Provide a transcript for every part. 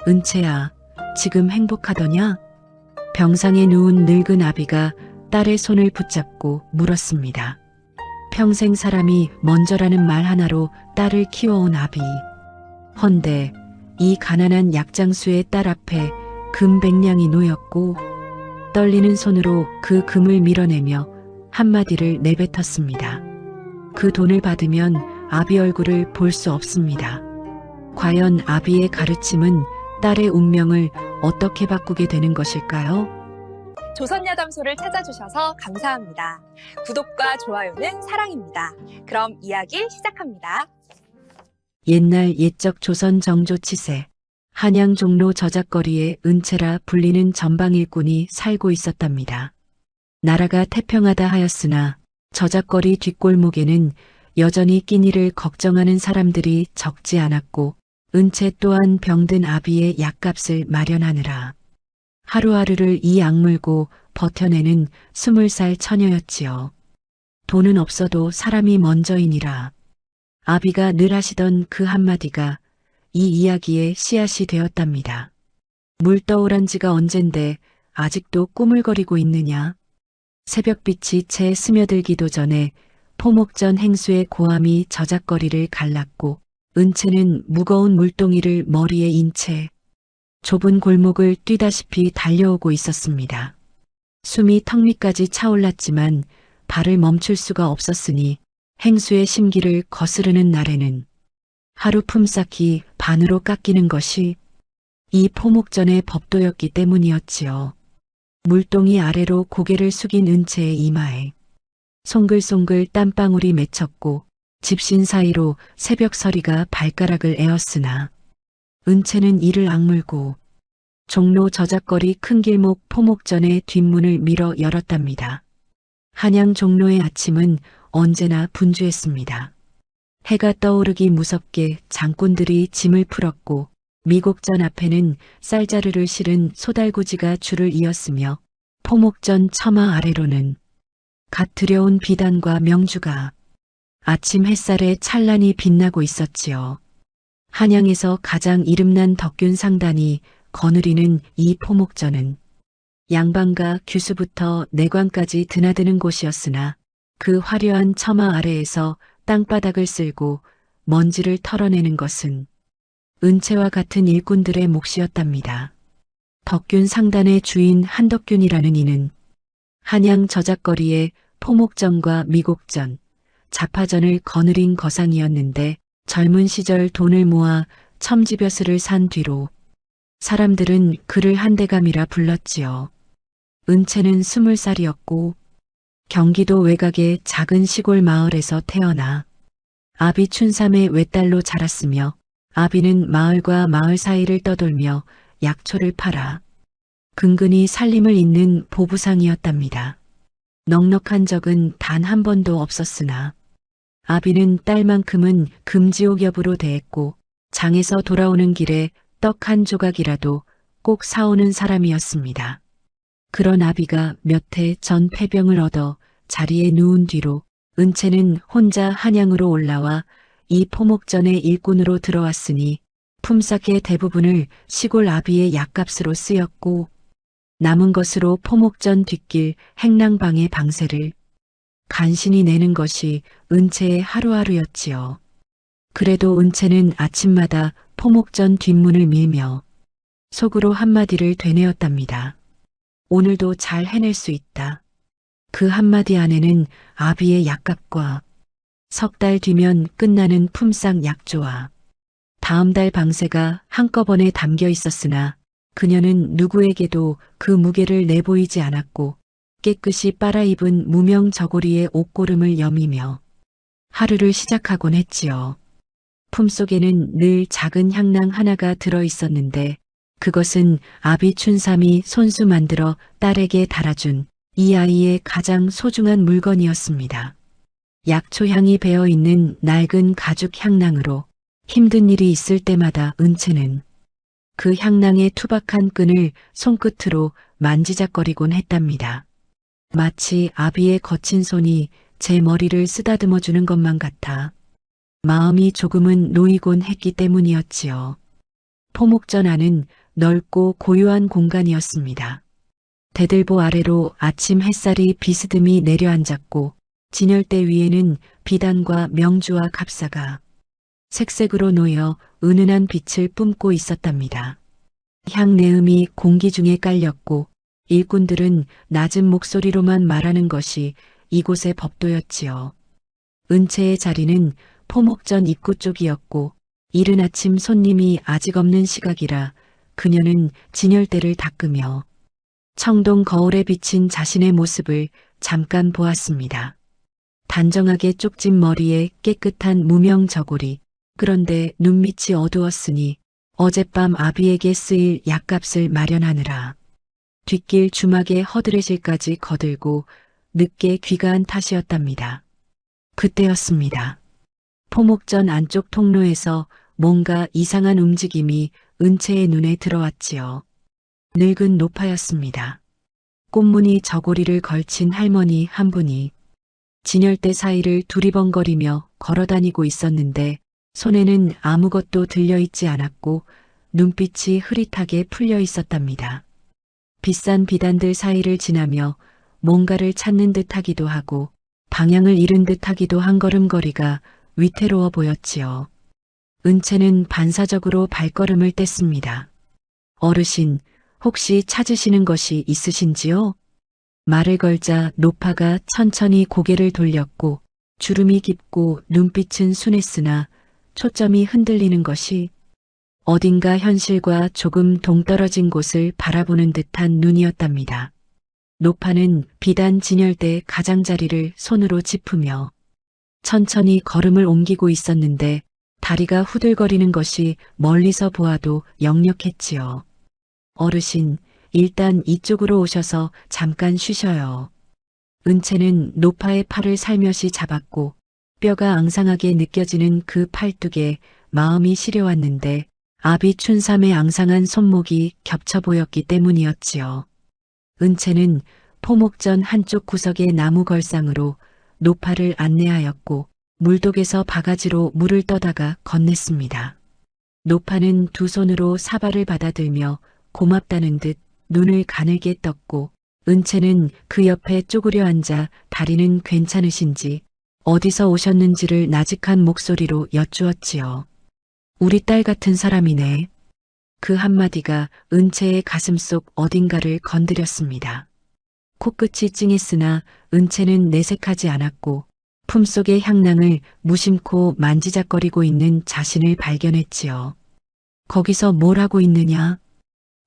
은채야, 지금 행복하더냐? 병상에 누운 늙은 아비가 딸의 손을 붙잡고 물었습니다. 평생 사람이 먼저라는 말 하나로 딸을 키워온 아비. 헌데 이 가난한 약장수의 딸 앞에 금 100냥이 놓였고 떨리는 손으로 그 금을 밀어내며 한마디를 내뱉었습니다. 그 돈을 받으면 아비 얼굴을 볼 수 없습니다. 과연 아비의 가르침은 딸의 운명을 어떻게 바꾸게 되는 것일까요? 조선야담소를 찾아주셔서 감사합니다. 구독과 좋아요는 사랑입니다. 그럼 이야기 시작합니다. 옛날 옛적 조선 정조 치세 한양 종로 저작거리에 은채라 불리는 전방 일꾼이 살고 있었답니다. 나라가 태평하다 하였으나 저작거리 뒷골목에는 여전히 끼니를 걱정하는 사람들이 적지 않았고 은채 또한 병든 아비의 약값을 마련하느라 하루하루를 이 악물고 버텨내는 20살 처녀였지요. 돈은 없어도 사람이 먼저이니라. 아비가 늘 하시던 그 한마디가 이 이야기의 씨앗이 되었답니다. 물 떠오른 지가 언젠데 아직도 꾸물거리고 있느냐. 새벽빛이 채 스며들기도 전에 포목전 행수의 고함이 저작거리를 갈랐고 은채는 무거운 물동이를 머리에 인 채 좁은 골목을 뛰다시피 달려오고 있었습니다. 숨이 턱 밑까지 차올랐지만 발을 멈출 수가 없었으니 행수의 심기를 거스르는 날에는 하루 품삯이 반으로 깎이는 것이 이 포목전의 법도였기 때문이었지요. 물동이 아래로 고개를 숙인 은채의 이마에 송글송글 땀방울이 맺혔고 집신 사이로 새벽 서리가 발가락을 에었으나 은채는 이를 악물고 종로 저작거리 큰 길목 포목전의 뒷문을 밀어 열었답니다. 한양 종로의 아침은 언제나 분주했습니다. 해가 떠오르기 무섭게 장꾼들이 짐을 풀었고 미곡전 앞에는 쌀자루를 실은 소달구지가 줄을 이었으며 포목전 처마 아래로는 갓 들여온 비단과 명주가 아침 햇살에 찬란히 빛나고 있었지요. 한양에서 가장 이름난 덕균 상단이 거느리는 이 포목전은 양반과 규수부터 내관까지 드나드는 곳이었으나 그 화려한 처마 아래에서 땅바닥을 쓸고 먼지를 털어내는 것은 은채와 같은 일꾼들의 몫이었답니다. 덕균 상단의 주인 한덕균이라는 이는 한양 저작거리의 포목전과 미곡전, 자파전을 거느린 거상이었는데 젊은 시절 돈을 모아 첨지벼슬을 산 뒤로 사람들은 그를 한대감이라 불렀지요. 은채는 20살이었고 경기도 외곽의 작은 시골 마을에서 태어나 아비 춘삼의 외딸로 자랐으며 아비는 마을과 마을 사이를 떠돌며 약초를 팔아 근근히 살림을 잇는 보부상이었답니다. 넉넉한 적은 단 한 번도 없었으나 아비는 딸만큼은 금지옥엽으로 대했고 장에서 돌아오는 길에 떡 한 조각이라도 꼭 사오는 사람이었습니다. 그런 아비가 몇 해 전 폐병을 얻어 자리에 누운 뒤로 은채는 혼자 한양으로 올라와 이 포목전의 일꾼으로 들어왔으니 품삯의 대부분을 시골 아비의 약값으로 쓰였고 남은 것으로 포목전 뒷길 행랑방의 방세를 간신히 내는 것이 은채의 하루하루였지요. 그래도 은채는 아침마다 포목전 뒷문을 밀며 속으로 한마디를 되뇌었답니다. 오늘도 잘 해낼 수 있다. 그 한마디 안에는 아비의 약값과 석 달 뒤면 끝나는 품삯 약조와 다음 달 방세가 한꺼번에 담겨 있었으나 그녀는 누구에게도 그 무게를 내보이지 않았고 깨끗이 빨아입은 무명 저고리의 옷고름을 여미며 하루를 시작하곤 했지요. 품속에는 늘 작은 향낭 하나가 들어 있었는데 그것은 아비 춘삼이 손수 만들어 딸에게 달아준 이 아이의 가장 소중한 물건이었습니다. 약초향이 배어있는 낡은 가죽 향낭으로 힘든 일이 있을 때마다 은채는 그 향낭의 투박한 끈을 손끝으로 만지작거리곤 했답니다. 마치 아비의 거친 손이 제 머리를 쓰다듬어 주는 것만 같아 마음이 조금은 놓이곤 했기 때문이었지요. 포목전 안은 넓고 고요한 공간이었습니다. 대들보 아래로 아침 햇살이 비스듬히 내려앉았고 진열대 위에는 비단과 명주와 갑사가 색색으로 놓여 은은한 빛을 뿜고 있었답니다. 향내음이 공기 중에 깔렸고 일꾼들은 낮은 목소리로만 말하는 것이 이곳의 법도였지요. 은채의 자리는 포목전 입구 쪽이었고 이른 아침 손님이 아직 없는 시각이라 그녀는 진열대를 닦으며 청동 거울에 비친 자신의 모습을 잠깐 보았습니다. 단정하게 쪽진 머리에 깨끗한 무명 저고리, 그런데 눈밑이 어두웠으니 어젯밤 아비에게 쓰일 약값을 마련하느라 뒷길 주막에 허드레실까지 거들고 늦게 귀가한 탓이었답니다. 그때였습니다. 포목전 안쪽 통로에서 뭔가 이상한 움직임이 은채의 눈에 들어왔지요. 늙은 노파였습니다. 꽃무늬 저고리를 걸친 할머니 한 분이 진열대 사이를 두리번거리며 걸어다니고 있었는데 손에는 아무것도 들려있지 않았고 눈빛이 흐릿하게 풀려 있었답니다. 비싼 비단들 사이를 지나며 뭔가를 찾는 듯하기도 하고 방향을 잃은 듯하기도 한 걸음걸이가 위태로워 보였지요. 은채는 반사적으로 발걸음을 뗐습니다. 어르신, 혹시 찾으시는 것이 있으신지요? 말을 걸자 노파가 천천히 고개를 돌렸고 주름이 깊고 눈빛은 순했으나 초점이 흔들리는 것이 어딘가 현실과 조금 동떨어진 곳을 바라보는 듯한 눈이었답니다. 노파는 비단 진열대 가장자리를 손으로 짚으며 천천히 걸음을 옮기고 있었는데 다리가 후들거리는 것이 멀리서 보아도 역력했지요. 어르신, 일단 이쪽으로 오셔서 잠깐 쉬셔요. 은채는 노파의 팔을 살며시 잡았고 뼈가 앙상하게 느껴지는 그 팔뚝에 마음이 시려왔는데 아비 춘삼의 앙상한 손목이 겹쳐 보였기 때문이었지요. 은채는 포목전 한쪽 구석의 나무 걸상으로 노파를 안내하였고 물독에서 바가지로 물을 떠다가 건넸습니다. 노파는 두 손으로 사발을 받아들며 고맙다는 듯 눈을 가늘게 떴고 은채는 그 옆에 쪼그려 앉아 다리는 괜찮으신지 어디서 오셨는지를 나직한 목소리로 여쭈었지요. 우리 딸 같은 사람이네. 그 한마디가 은채의 가슴속 어딘가를 건드렸습니다. 코끝이 찡했으나 은채는 내색하지 않았고 품속의 향낭을 무심코 만지작거리고 있는 자신을 발견했지요. 거기서 뭘 하고 있느냐?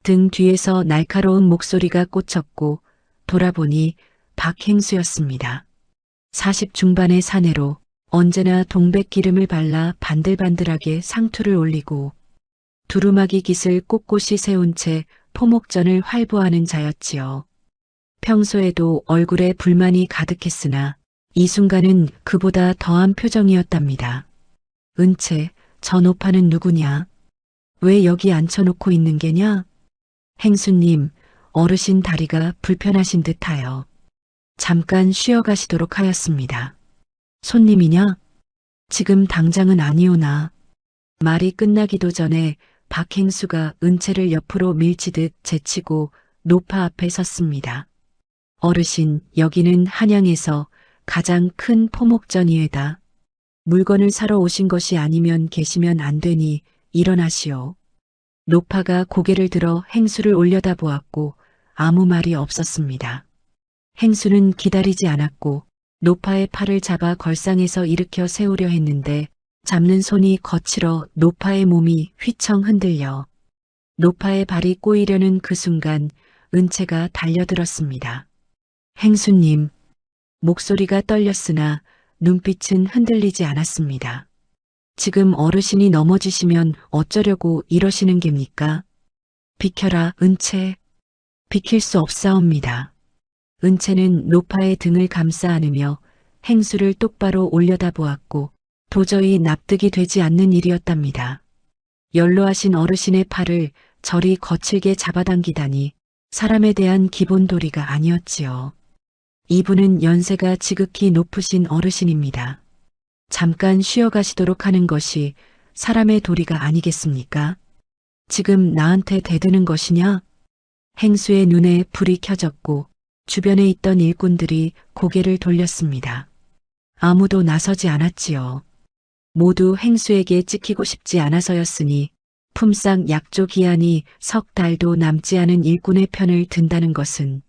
등 뒤에서 날카로운 목소리가 꽂혔고 돌아보니 박행수였습니다. 40 중반의 사내로 언제나 동백 기름을 발라 반들반들하게 상투를 올리고 두루마기 깃을 꼿꼿이 세운 채 포목전을 활보하는 자였지요. 평소에도 얼굴에 불만이 가득했으나 이 순간은 그보다 더한 표정이었답니다. 은채, 저 노파는 누구냐? 왜 여기 앉혀놓고 있는 게냐? 행수님, 어르신 다리가 불편하신 듯하여 잠깐 쉬어가시도록 하였습니다. 손님이냐? 지금 당장은 아니오나. 말이 끝나기도 전에 박행수가 은채를 옆으로 밀치듯 제치고 노파 앞에 섰습니다. 어르신, 여기는 한양에서 가장 큰 포목전이에다. 물건을 사러 오신 것이 아니면 계시면 안 되니 일어나시오. 노파가 고개를 들어 행수를 올려다보았고 아무 말이 없었습니다. 행수는 기다리지 않았고 노파의 팔을 잡아 걸상에서 일으켜 세우려 했는데 잡는 손이 거칠어 노파의 몸이 휘청 흔들려 노파의 발이 꼬이려는 그 순간 은채가 달려들었습니다. 행수님, 목소리가 떨렸으나 눈빛은 흔들리지 않았습니다. 지금 어르신이 넘어지시면 어쩌려고 이러시는 geb니까? 비켜라, 은채. 비킬 수 없사옵니다. 은채는 노파의 등을 감싸 안으며 행수를 똑바로 올려다보았고 도저히 납득이 되지 않는 일이었답니다. 연로하신 어르신의 팔을 저리 거칠게 잡아당기다니 사람에 대한 기본 도리가 아니었지요. 이분은 연세가 지극히 높으신 어르신입니다. 잠깐 쉬어가시도록 하는 것이 사람의 도리가 아니겠습니까? 지금 나한테 대드는 것이냐? 행수의 눈에 불이 켜졌고 주변에 있던 일꾼들이 고개를 돌렸습니다. 아무도 나서지 않았지요. 모두 행수에게 찍히고 싶지 않아서였으니 품삯 약조 기한이 석 달도 남지 않은 일꾼의 편을 든다는 것은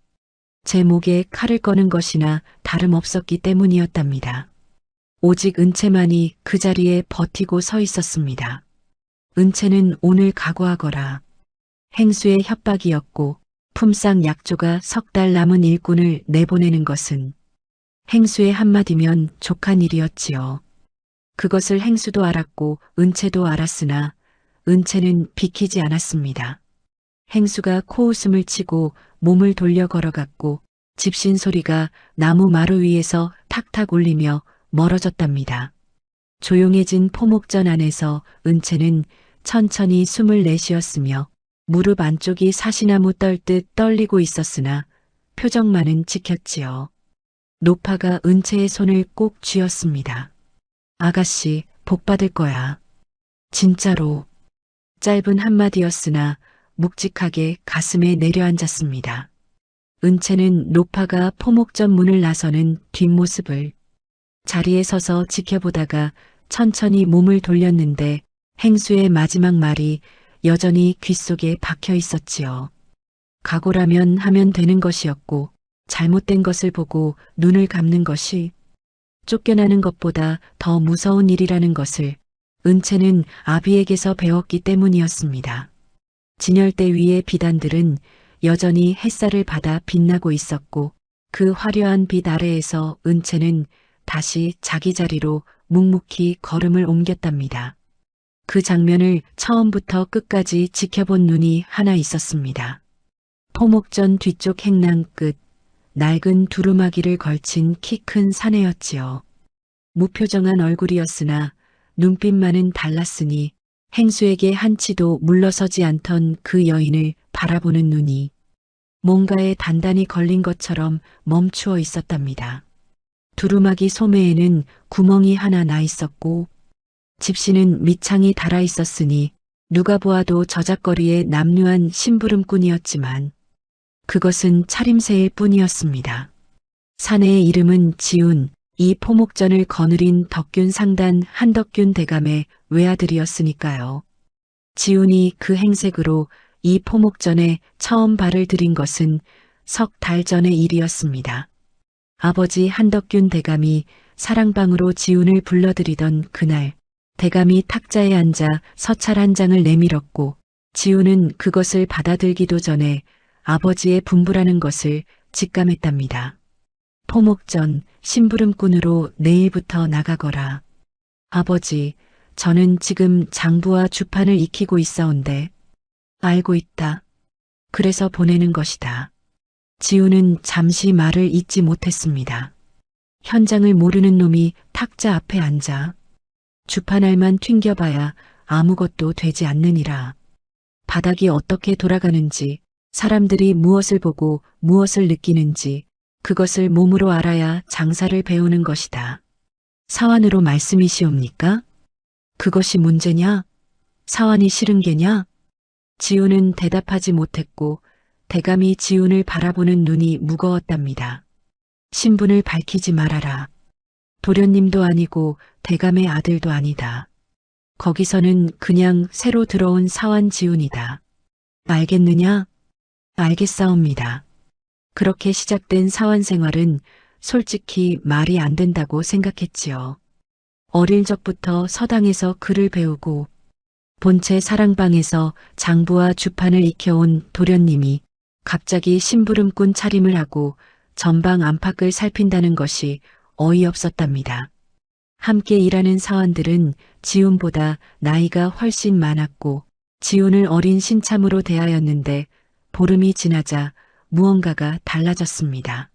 제 목에 칼을 꺼는 것이나 다름없었기 때문이었답니다. 오직 은채만이 그 자리에 버티고 서 있었습니다. 은채는 오늘 각오하거라. 행수의 협박이었고 품삯 약조가 석 달 남은 일꾼을 내보내는 것은 행수의 한마디면 족한 일이었지요. 그것을 행수도 알았고 은채도 알았으나 은채는 비키지 않았습니다. 행수가 코웃음을 치고 몸을 돌려 걸어갔고 집신 소리가 나무 마루 위에서 탁탁 울리며 멀어졌답니다. 조용해진 포목전 안에서 은채는 천천히 숨을 내쉬었으며 무릎 안쪽이 사시나무 떨듯 떨리고 있었으나 표정만은 지켰지요. 노파가 은채의 손을 꼭 쥐었습니다. 아가씨, 복 받을 거야. 진짜로. 짧은 한마디였으나 묵직하게 가슴에 내려앉았습니다. 은채는 노파가 포목전 문을 나서는 뒷모습을 자리에 서서 지켜보다가 천천히 몸을 돌렸는데 행수의 마지막 말이 여전히 귓속에 박혀 있었지요. 각오라면 하면 되는 것이었고 잘못된 것을 보고 눈을 감는 것이 쫓겨나는 것보다 더 무서운 일이라는 것을 은채는 아비에게서 배웠기 때문이었습니다. 진열대 위의 비단들은 여전히 햇살을 받아 빛나고 있었고 그 화려한 빛 아래에서 은채는 다시 자기 자리로 묵묵히 걸음을 옮겼답니다. 그 장면을 처음부터 끝까지 지켜본 눈이 하나 있었습니다. 포목전 뒤쪽 행랑 끝 낡은 두루마기를 걸친 키 큰 사내였지요. 무표정한 얼굴이었으나 눈빛만은 달랐으니 행수에게 한치도 물러서지 않던 그 여인을 바라보는 눈이 뭔가에 단단히 걸린 것처럼 멈추어 있었답니다. 두루마기 소매에는 구멍이 하나 나 있었고 집시는 밑창이 달아 있었으니 누가 보아도 저작거리의 남루한 심부름꾼이었지만 그것은 차림새일 뿐이었습니다. 사내의 이름은 지운, 이 포목전을 거느린 덕균 상단 한덕균 대감의 외아들이었으니까요. 지운이 그 행색으로 이 포목전에 처음 발을 들인 것은 석 달 전의 일이었습니다. 아버지 한덕균 대감이 사랑방으로 지운을 불러들이던 그날 대감이 탁자에 앉아 서찰 한 장을 내밀었고 지운은 그것을 받아들기도 전에 아버지의 분부라는 것을 직감했답니다. 포목전 심부름꾼으로 내일부터 나가거라. 아버지, 저는 지금 장부와 주판을 익히고 있사온데 알고 있다. 그래서 보내는 것이다. 지우는 잠시 말을 잇지 못했습니다. 현장을 모르는 놈이 탁자 앞에 앉아 주판알만 튕겨봐야 아무것도 되지 않느니라. 바닥이 어떻게 돌아가는지 사람들이 무엇을 보고 무엇을 느끼는지 그것을 몸으로 알아야 장사를 배우는 것이다. 사환으로 말씀이시옵니까? 그것이 문제냐? 사환이 싫은 게냐? 지우는 대답하지 못했고 대감이 지운을 바라보는 눈이 무거웠답니다. 신분을 밝히지 말아라. 도련님도 아니고 대감의 아들도 아니다. 거기서는 그냥 새로 들어온 사환 지운이다. 알겠느냐? 알겠사옵니다. 그렇게 시작된 사환 생활은 솔직히 말이 안 된다고 생각했지요. 어릴 적부터 서당에서 글을 배우고 본체 사랑방에서 장부와 주판을 익혀온 도련님이 갑자기 심부름꾼 차림을 하고 전방 안팎을 살핀다는 것이 어이없었답니다. 함께 일하는 사원들은 지운보다 나이가 훨씬 많았고 지운을 어린 신참으로 대하였는데 보름이 지나자 무언가가 달라졌습니다.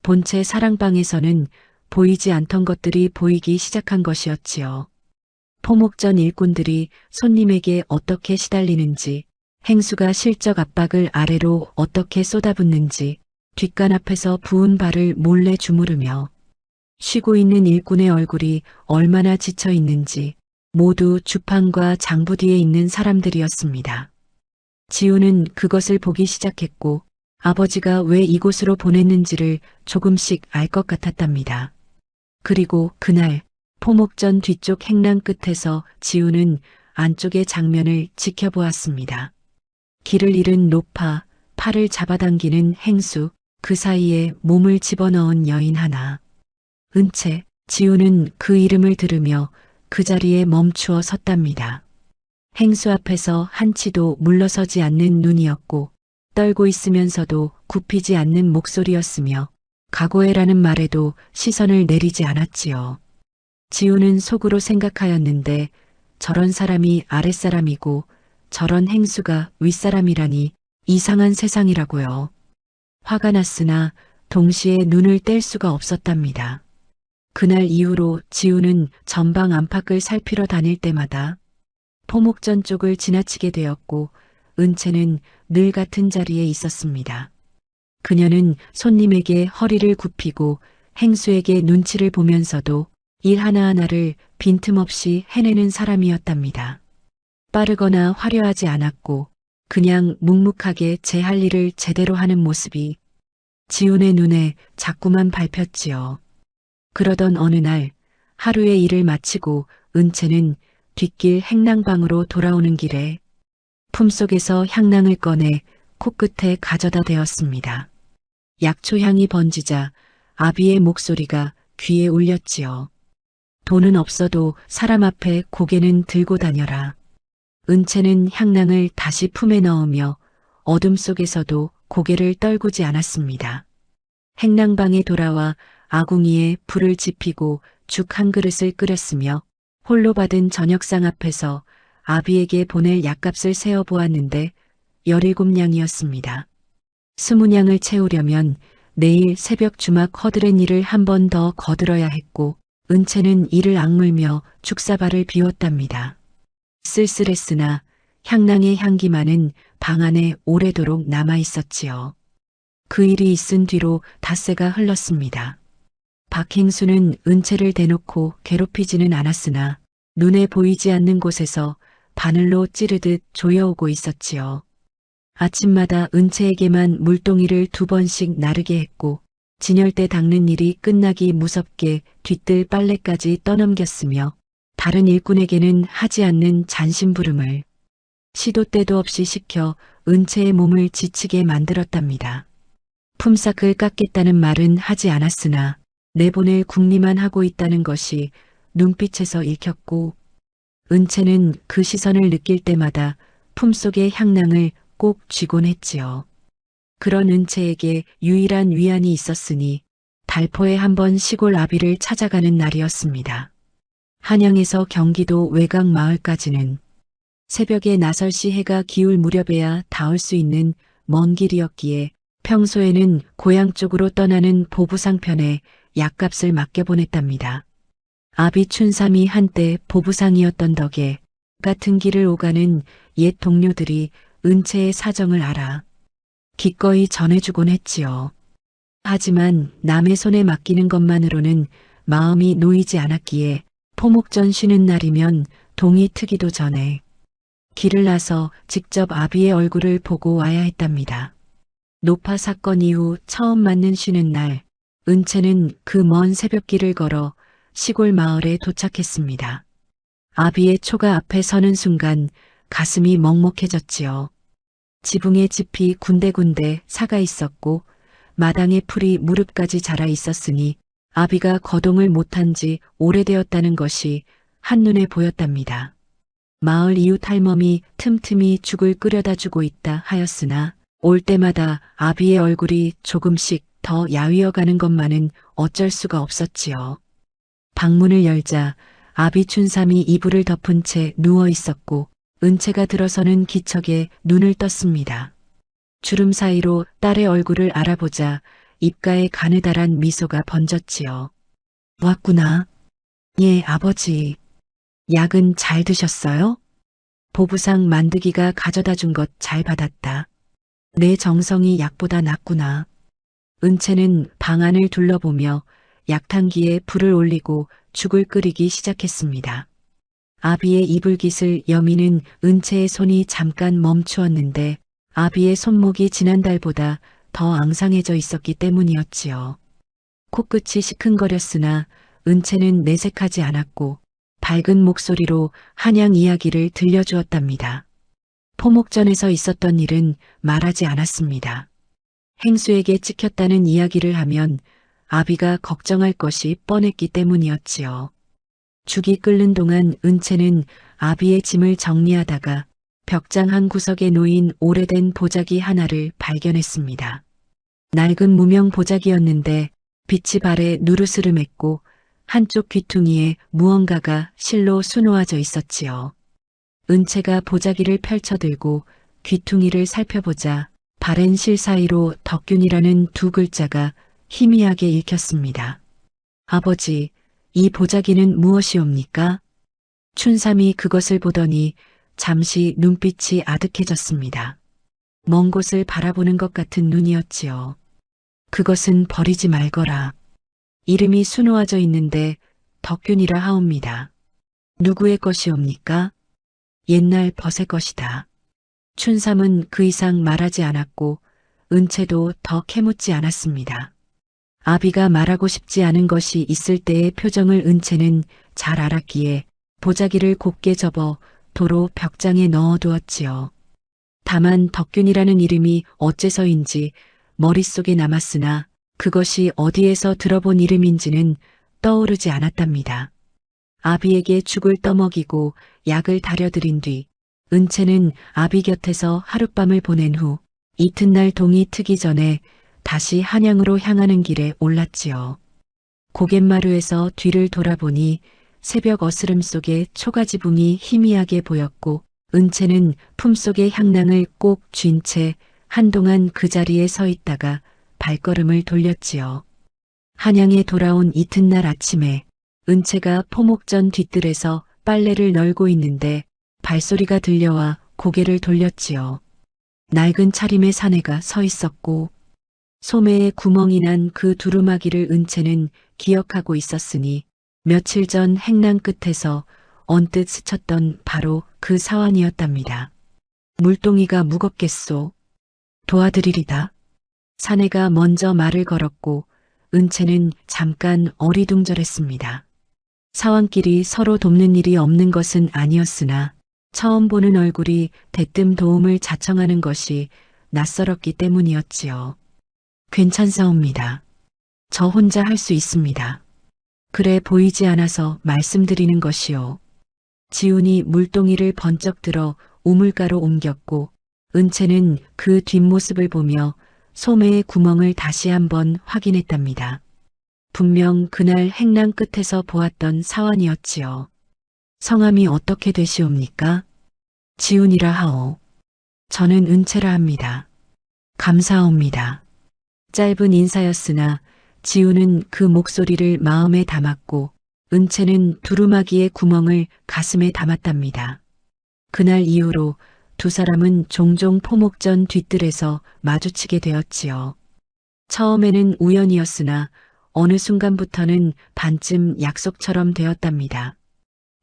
본체 사랑방에서는 보이지 않던 것들이 보이기 시작한 것이었지요. 포목전 일꾼들이 손님에게 어떻게 시달리는지, 행수가 실적 압박을 아래로 어떻게 쏟아붓는지, 뒷간 앞에서 부은 발을 몰래 주무르며 쉬고 있는 일꾼의 얼굴이 얼마나 지쳐 있는지 모두 주판과 장부 뒤에 있는 사람들이었습니다. 지우는 그것을 보기 시작했고 아버지가 왜 이곳으로 보냈는지를 조금씩 알 것 같았답니다. 그리고 그날 포목전 뒤쪽 행랑 끝에서 지우는 안쪽의 장면을 지켜보았습니다. 길을 잃은 노파, 팔을 잡아당기는 행수, 그 사이에 몸을 집어넣은 여인 하나. 은채, 지우는 그 이름을 들으며 그 자리에 멈추어 섰답니다. 행수 앞에서 한치도 물러서지 않는 눈이었고 떨고 있으면서도 굽히지 않는 목소리였으며 각오해라는 말에도 시선을 내리지 않았지요. 지우는 속으로 생각하였는데 저런 사람이 아랫사람이고 저런 행수가 윗사람이라니 이상한 세상이라고요. 화가 났으나 동시에 눈을 뗄 수가 없었답니다. 그날 이후로 지우는 전방 안팎을 살피러 다닐 때마다 포목전 쪽을 지나치게 되었고 은채는 늘 같은 자리에 있었습니다. 그녀는 손님에게 허리를 굽히고 행수에게 눈치를 보면서도 일 하나하나를 빈틈없이 해내는 사람이었답니다. 빠르거나 화려하지 않았고 그냥 묵묵하게 제 할 일을 제대로 하는 모습이 지훈의 눈에 자꾸만 밟혔지요. 그러던 어느 날 하루의 일을 마치고 은채는 뒷길 행랑방으로 돌아오는 길에 품속에서 향낭을 꺼내 코끝에 가져다 대었습니다. 약초향이 번지자 아비의 목소리가 귀에 울렸지요. 돈은 없어도 사람 앞에 고개는 들고 다녀라. 은채는 향낭을 다시 품에 넣으며 어둠 속에서도 고개를 떨구지 않았습니다. 행랑방에 돌아와 아궁이에 불을 지피고 죽 한 그릇을 끓였으며 홀로 받은 저녁상 앞에서 아비에게 보낼 약값을 세어 보았는데 17냥이었습니다. 20냥을 채우려면 내일 새벽 주막 허드렛 일을 한 번 더 거들어야 했고 은채는 이를 악물며 죽사발을 비웠답니다. 쓸쓸했으나 향낭의 향기만은 방 안에 오래도록 남아 있었지요. 그 일이 있은 뒤로 닷새가 흘렀습니다. 박행수는 은채를 대놓고 괴롭히지는 않았으나 눈에 보이지 않는 곳에서 바늘로 찌르듯 조여오고 있었지요. 아침마다 은채에게만 물동이를 2번씩 나르게 했고 진열대 닦는 일이 끝나기 무섭게 뒤뜰 빨래까지 떠넘겼으며 다른 일꾼에게는 하지 않는 잔심부름을 시도 때도 없이 시켜 은채의 몸을 지치게 만들었답니다. 품삯을 깎겠다는 말은 하지 않았으나 내보낼 궁리만 하고 있다는 것이 눈빛에서 읽혔고 은채는 그 시선을 느낄 때마다 품속의 향낭을 꼭 쥐곤 했지요. 그런 은채에게 유일한 위안이 있었으니 달포에 한번 시골 아비를 찾아가는 날이었습니다. 한양에서 경기도 외곽 마을까지는 새벽에 나설시 해가 기울 무렵에야 닿을 수 있는 먼 길이었기에 평소에는 고향 쪽으로 떠나는 보부상편에 약값을 맡겨보냈답니다. 아비 춘삼이 한때 보부상이었던 덕에 같은 길을 오가는 옛 동료들이 은채의 사정을 알아 기꺼이 전해주곤 했지요. 하지만 남의 손에 맡기는 것만으로는 마음이 놓이지 않았기에 포목전 쉬는 날이면 동이 트기도 전에 길을 나서 직접 아비의 얼굴을 보고 와야 했답니다. 노파 사건 이후 처음 맞는 쉬는 날, 은채는 그 먼 새벽길을 걸어 시골 마을에 도착했습니다. 아비의 초가 앞에 서는 순간 가슴이 먹먹해졌지요. 지붕에 짚이 군데군데 사가 있었고 마당에 풀이 무릎까지 자라 있었으니 아비가 거동을 못한 지 오래되었다는 것이 한눈에 보였답니다. 마을 이웃 할멈이 틈틈이 죽을 끓여다 주고 있다 하였으나 올 때마다 아비의 얼굴이 조금씩 더 야위어가는 것만은 어쩔 수가 없었지요. 방문을 열자 아비 춘삼이 이불을 덮은 채 누워 있었고 은채가 들어서는 기척에 눈을 떴습니다. 주름 사이로 딸의 얼굴을 알아보자 입가에 가느다란 미소가 번졌지요. 왔구나. 예, 아버지. 약은 잘 드셨어요? 보부상 만드기가 가져다 준 것 잘 받았다. 내 정성이 약보다 낫구나. 은채는 방 안을 둘러보며 약탕기에 불을 올리고 죽을 끓이기 시작했습니다. 아비의 이불깃을 여미는 은채의 손이 잠깐 멈추었는데 아비의 손목이 지난달보다 더 앙상해져 있었기 때문이었지요. 코끝이 시큰거렸으나 은채는 내색하지 않았고 밝은 목소리로 한양 이야기를 들려주었답니다. 포목전에서 있었던 일은 말하지 않았습니다. 행수에게 찍혔다는 이야기를 하면 아비가 걱정할 것이 뻔했기 때문이었지요. 죽이 끓는 동안 은채는 아비의 짐을 정리하다가 벽장 한 구석에 놓인 오래된 보자기 하나를 발견했습니다. 낡은 무명 보자기였는데 빛이 발에 누르스름했고 한쪽 귀퉁이에 무언가가 실로 수놓아져 있었지요. 은채가 보자기를 펼쳐들고 귀퉁이를 살펴보자 바랜 실 사이로 덕균이라는 두 글자가 희미하게 읽혔습니다. 아버지, 이 보자기는 무엇이옵니까? 춘삼이 그것을 보더니 잠시 눈빛이 아득해졌습니다. 먼 곳을 바라보는 것 같은 눈이었지요. 그것은 버리지 말거라. 이름이 수놓아져 있는데 덕균이라 하옵니다. 누구의 것이옵니까? 옛날 벗의 것이다. 춘삼은 그 이상 말하지 않았고 은채도 더 캐묻지 않았습니다. 아비가 말하고 싶지 않은 것이 있을 때의 표정을 은채는 잘 알았기에 보자기를 곱게 접어 도로 벽장에 넣어두었지요. 다만 덕균이라는 이름이 어째서인지 머릿속에 남았으나 그것이 어디에서 들어본 이름인지는 떠오르지 않았답니다. 아비에게 죽을 떠먹이고 약을 다려드린 뒤 은채는 아비 곁에서 하룻밤을 보낸 후 이튿날 동이 트기 전에 다시 한양으로 향하는 길에 올랐지요. 고갯마루에서 뒤를 돌아보니 새벽 어스름 속에 초가지붕이 희미하게 보였고 은채는 품속의 향낭을 꼭 쥔 채 한동안 그 자리에 서 있다가 발걸음을 돌렸지요. 한양에 돌아온 이튿날 아침에 은채가 포목전 뒷뜰에서 빨래를 널고 있는데 발소리가 들려와 고개를 돌렸지요. 낡은 차림의 사내가 서 있었고 소매에 구멍이 난 그 두루마기를 은채는 기억하고 있었으니 며칠 전 행랑 끝에서 언뜻 스쳤던 바로 그 사환이었답니다. 물동이가 무겁겠소. 도와드리리다. 사내가 먼저 말을 걸었고 은채는 잠깐 어리둥절했습니다. 사환끼리 서로 돕는 일이 없는 것은 아니었으나 처음 보는 얼굴이 대뜸 도움을 자청하는 것이 낯설었기 때문이었지요. 괜찮사옵니다. 저 혼자 할 수 있습니다. 그래 보이지 않아서 말씀드리는 것이요. 지훈이 물동이를 번쩍 들어 우물가로 옮겼고 은채는 그 뒷모습을 보며 소매의 구멍을 다시 한번 확인했답니다. 분명 그날 행랑 끝에서 보았던 사환이었지요. 성함이 어떻게 되시옵니까? 지훈이라 하오. 저는 은채라 합니다. 감사합니다. 짧은 인사였으나 지훈은 그 목소리를 마음에 담았고 은채는 두루마기의 구멍을 가슴에 담았답니다. 그날 이후로 두 사람은 종종 포목전 뒷뜰에서 마주치게 되었지요. 처음에는 우연이었으나 어느 순간부터는 반쯤 약속처럼 되었답니다.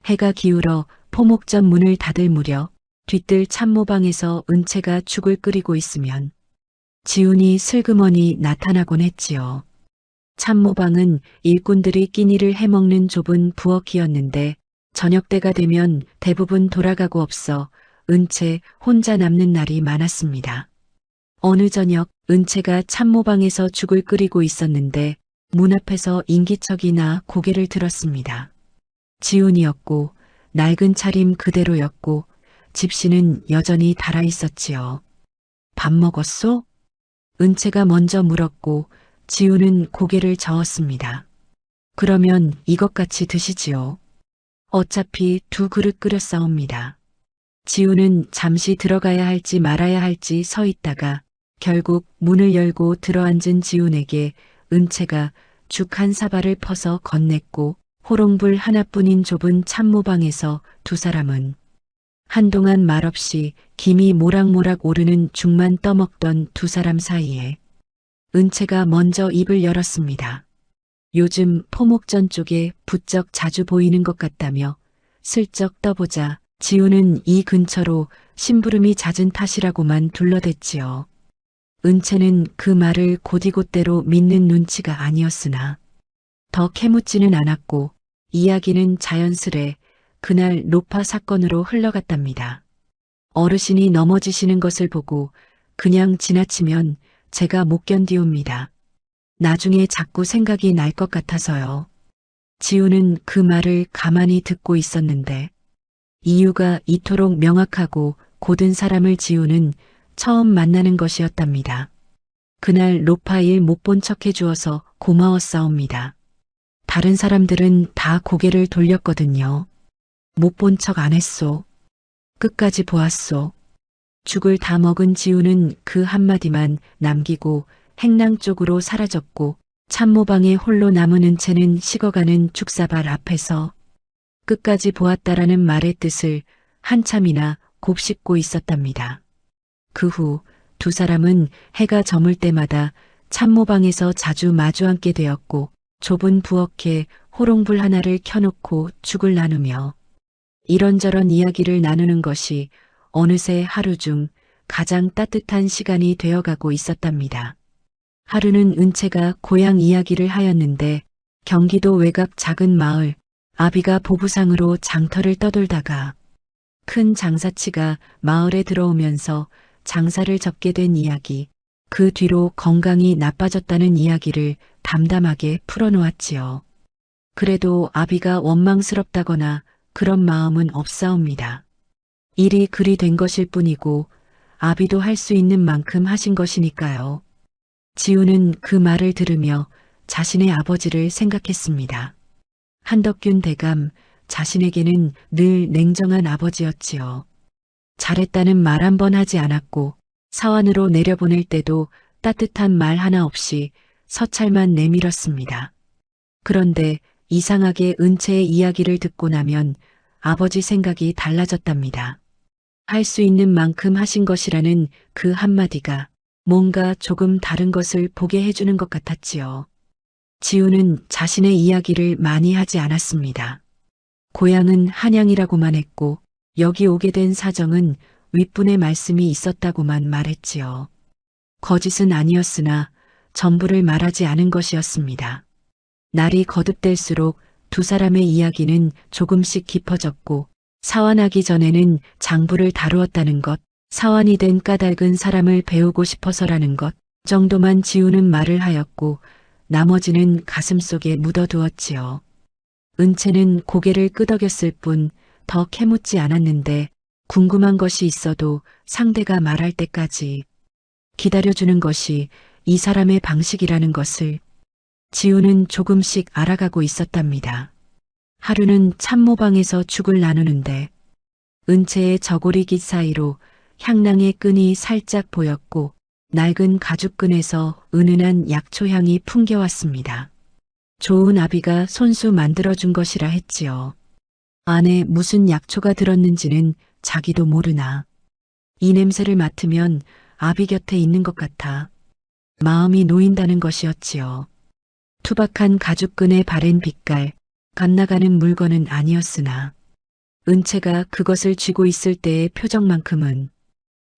해가 기울어 포목전 문을 닫을 무렵 뒷뜰 참모방에서 은채가 죽을 끓이고 있으면 지훈이 슬그머니 나타나곤 했지요. 참모방은 일꾼들이 끼니를 해먹는 좁은 부엌이었는데 저녁때가 되면 대부분 돌아가고 없어 은채 혼자 남는 날이 많았습니다. 어느 저녁 은채가 참모방에서 죽을 끓이고 있었는데 문 앞에서 인기척이 나 고개를 들었습니다. 지훈이었고 낡은 차림 그대로였고 집시는 여전히 달아있었지요. 밥 먹었소? 은채가 먼저 물었고 지훈은 고개를 저었습니다. 그러면 이것 같이 드시지요. 어차피 두 그릇 끓였사옵니다. 지훈은 잠시 들어가야 할지 말아야 할지 서 있다가 결국 문을 열고 들어앉은 지훈에게 은채가 죽 한 사발을 퍼서 건넸고 호롱불 하나뿐인 좁은 참모방에서 두 사람은 한동안 말없이 김이 모락모락 오르는 죽만 떠먹던 두 사람 사이에 은채가 먼저 입을 열었습니다. 요즘 포목전 쪽에 부쩍 자주 보이는 것 같다며 슬쩍 떠보자 지우는 이 근처로 심부름이 잦은 탓이라고만 둘러댔지요. 은채는 그 말을 곧이곧대로 믿는 눈치가 아니었으나 더 캐묻지는 않았고 이야기는 자연스레 그날 노파 사건으로 흘러갔답니다. 어르신이 넘어지시는 것을 보고 그냥 지나치면 제가 못 견디옵니다. 나중에 자꾸 생각이 날 것 같아서요. 지우는 그 말을 가만히 듣고 있었는데 이유가 이토록 명확하고 고든 사람을 지우는 처음 만나는 것이었답니다. 그날 로파일 못 본 척 해주어서 고마웠사옵니다. 다른 사람들은 다 고개를 돌렸거든요. 못 본 척 안 했소. 끝까지 보았소. 죽을 다 먹은 지우는 그 한마디만 남기고 행랑 쪽으로 사라졌고 참모방에 홀로 남은 은채는 식어가는 죽사발 앞에서 끝까지 보았다라는 말의 뜻을 한참이나 곱씹고 있었답니다. 그 후 두 사람은 해가 저물 때마다 참모방에서 자주 마주 앉게 되었고 좁은 부엌에 호롱불 하나를 켜놓고 죽을 나누며 이런저런 이야기를 나누는 것이 어느새 하루 중 가장 따뜻한 시간이 되어가고 있었답니다. 하루는 은채가 고향 이야기를 하였는데 경기도 외곽 작은 마을 아비가 보부상으로 장터를 떠돌다가 큰 장사치가 마을에 들어오면서 장사를 접게 된 이야기, 그 뒤로 건강이 나빠졌다는 이야기를 담담하게 풀어놓았지요. 그래도 아비가 원망스럽다거나 그런 마음은 없사옵니다. 일이 그리 된 것일 뿐이고 아비도 할 수 있는 만큼 하신 것이니까요. 지우는 그 말을 들으며 자신의 아버지를 생각했습니다. 한덕균 대감, 자신에게는 늘 냉정한 아버지였지요. 잘했다는 말 한 번 하지 않았고 사완으로 내려보낼 때도 따뜻한 말 하나 없이 서찰만 내밀었습니다. 그런데 이상하게 은채의 이야기를 듣고 나면 아버지 생각이 달라졌답니다. 할 수 있는 만큼 하신 것이라는 그 한마디가 뭔가 조금 다른 것을 보게 해주는 것 같았지요. 지우는 자신의 이야기를 많이 하지 않았습니다. 고향은 한양이라고만 했고 여기 오게 된 사정은 윗분의 말씀이 있었다고만 말했지요. 거짓은 아니었으나 전부를 말하지 않은 것이었습니다. 날이 거듭될수록 두 사람의 이야기는 조금씩 깊어졌고 사완하기 전에는 장부를 다루었다는 것, 사완이 된 까닭은 사람을 배우고 싶어서라는 것 정도만 지우는 말을 하였고 나머지는 가슴속에 묻어두었지요. 은채는 고개를 끄덕였을 뿐 더 캐묻지 않았는데 궁금한 것이 있어도 상대가 말할 때까지 기다려주는 것이 이 사람의 방식이라는 것을 지우는 조금씩 알아가고 있었답니다. 하루는 참모방에서 죽을 나누는데 은채의 저고리깃 사이로 향낭의 끈이 살짝 보였고 낡은 가죽끈에서 은은한 약초향이 풍겨왔습니다. 좋은 아비가 손수 만들어준 것이라 했지요. 안에 무슨 약초가 들었는지는 자기도 모르나 이 냄새를 맡으면 아비 곁에 있는 것 같아 마음이 놓인다는 것이었지요. 투박한 가죽끈에 바랜 빛깔, 갓나가는 물건은 아니었으나 은채가 그것을 쥐고 있을 때의 표정만큼은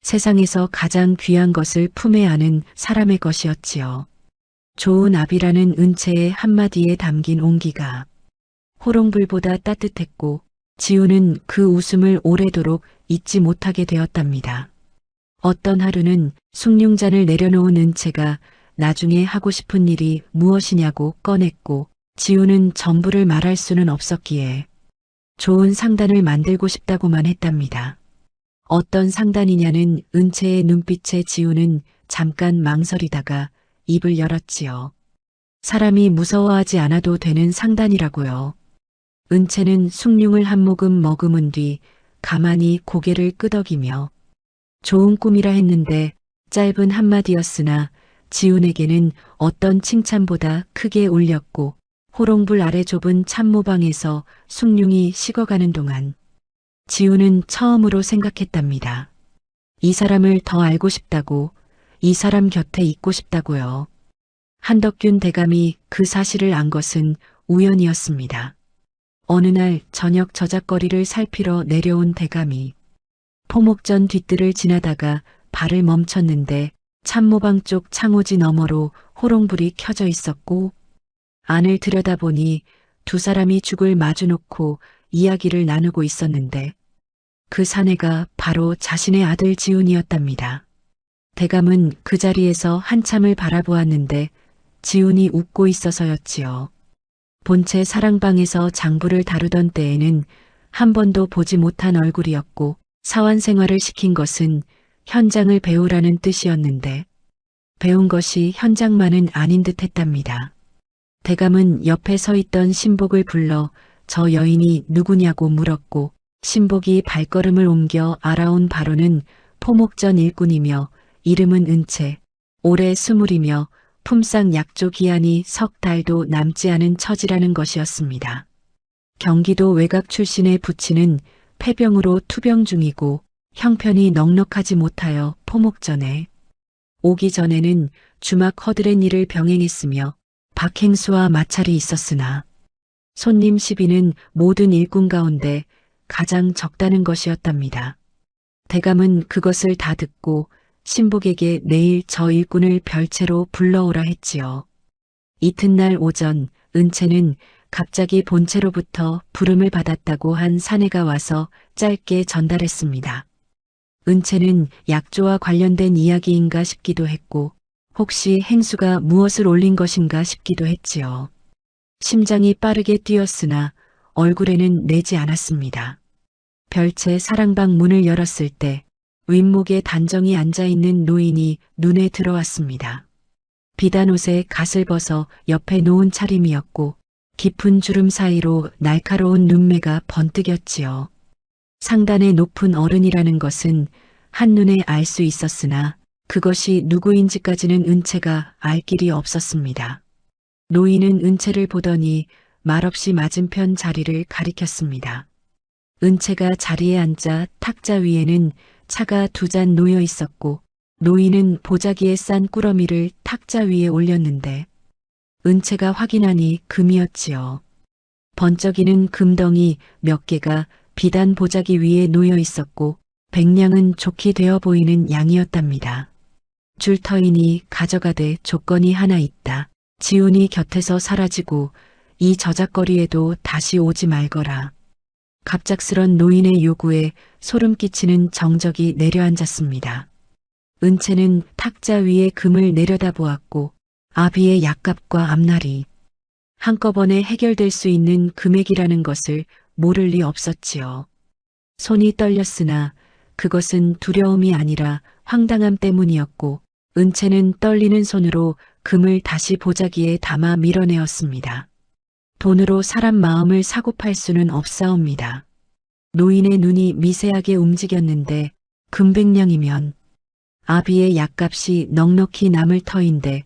세상에서 가장 귀한 것을 품에 안은 사람의 것이었지요. 좋은 아비라는 은채의 한마디에 담긴 온기가 호롱불보다 따뜻했고 지우는 그 웃음을 오래도록 잊지 못하게 되었답니다. 어떤 하루는 숭늉잔을 내려놓은 은채가 나중에 하고 싶은 일이 무엇이냐고 꺼냈고 지우는 전부를 말할 수는 없었기에 좋은 상단을 만들고 싶다고만 했답니다. 어떤 상단이냐는 은채의 눈빛에 지우는 잠깐 망설이다가 입을 열었지요. 사람이 무서워하지 않아도 되는 상단이라고요. 은채는 숭늉을 한 모금 머금은 뒤 가만히 고개를 끄덕이며 좋은 꿈이라 했는데 짧은 한마디였으나 지훈에게는 어떤 칭찬보다 크게 울렸고 호롱불 아래 좁은 참모방에서 숭늉이 식어가는 동안 지훈은 처음으로 생각했답니다. 이 사람을 더 알고 싶다고, 이 사람 곁에 있고 싶다고요. 한덕균 대감이 그 사실을 안 것은 우연이었습니다. 어느 날 저녁 저작거리를 살피러 내려온 대감이 포목전 뒷뜰을 지나다가 발을 멈췄는데 참모방 쪽 창호지 너머로 호롱불이 켜져 있었고 안을 들여다보니 두 사람이 죽을 마주놓고 이야기를 나누고 있었는데 그 사내가 바로 자신의 아들 지훈이었답니다. 대감은 그 자리에서 한참을 바라보았는데 지훈이 웃고 있어서였지요. 본체 사랑방에서 장부를 다루던 때에는 한 번도 보지 못한 얼굴이었고 사원 생활을 시킨 것은 현장을 배우라는 뜻이었는데 배운 것이 현장만은 아닌 듯 했답니다. 대감은 옆에 서 있던 신복을 불러 저 여인이 누구냐고 물었고 신복이 발걸음을 옮겨 알아온 바로는 포목전 일꾼이며 이름은 은채, 올해 20이며 품상 약조 기한이 석 달도 남지 않은 처지라는 것이었습니다. 경기도 외곽 출신의 부친은 폐병으로 투병 중이고 형편이 넉넉하지 못하여 포목전에 오기 전에는 주막 허드렛 일을 병행했으며 박행수와 마찰이 있었으나 손님 시비는 모든 일꾼 가운데 가장 적다는 것이었답니다. 대감은 그것을 다 듣고 신복에게 내일 저 일꾼을 별채로 불러오라 했지요. 이튿날 오전 은채는 갑자기 본체로부터 부름을 받았다고 한 사내가 와서 짧게 전달했습니다. 은채는 약조와 관련된 이야기인가 싶기도 했고 혹시 행수가 무엇을 올린 것인가 싶기도 했지요. 심장이 빠르게 뛰었으나 얼굴에는 내지 않았습니다. 별채 사랑방 문을 열었을 때 윗목에 단정히 앉아있는 노인이 눈에 들어왔습니다. 비단옷에 갓을 벗어 옆에 놓은 차림이었고 깊은 주름 사이로 날카로운 눈매가 번뜩였지요. 상단에 높은 어른이라는 것은 한눈에 알 수 있었으나 그것이 누구인지까지는 은채가 알 길이 없었습니다. 노인은 은채를 보더니 말없이 맞은편 자리를 가리켰습니다. 은채가 자리에 앉자 탁자 위에는 차가 2잔 놓여 있었고 노인은 보자기에 싼 꾸러미를 탁자 위에 올렸는데 은채가 확인하니 금이었지요. 번쩍이는 금덩이 몇 개가 비단 보자기 위에 놓여 있었고 백냥은 좋게 되어 보이는 양이었답니다. 줄터이니 가져가되 조건이 하나 있다. 지훈이 곁에서 사라지고 이 저작거리에도 다시 오지 말거라. 갑작스런 노인의 요구에 소름 끼치는 정적이 내려앉았습니다. 은채는 탁자 위에 금을 내려다보았고 아비의 약값과 앞날이 한꺼번에 해결될 수 있는 금액이라는 것을 모를 리 없었지요. 손이 떨렸으나 그것은 두려움이 아니라 황당함 때문이었고 은채는 떨리는 손으로 금을 다시 보자기에 담아 밀어내었습니다. 돈으로 사람 마음을 사고 팔 수는 없사옵니다. 노인의 눈이 미세하게 움직였는데 금백냥이면 아비의 약값이 넉넉히 남을 터인데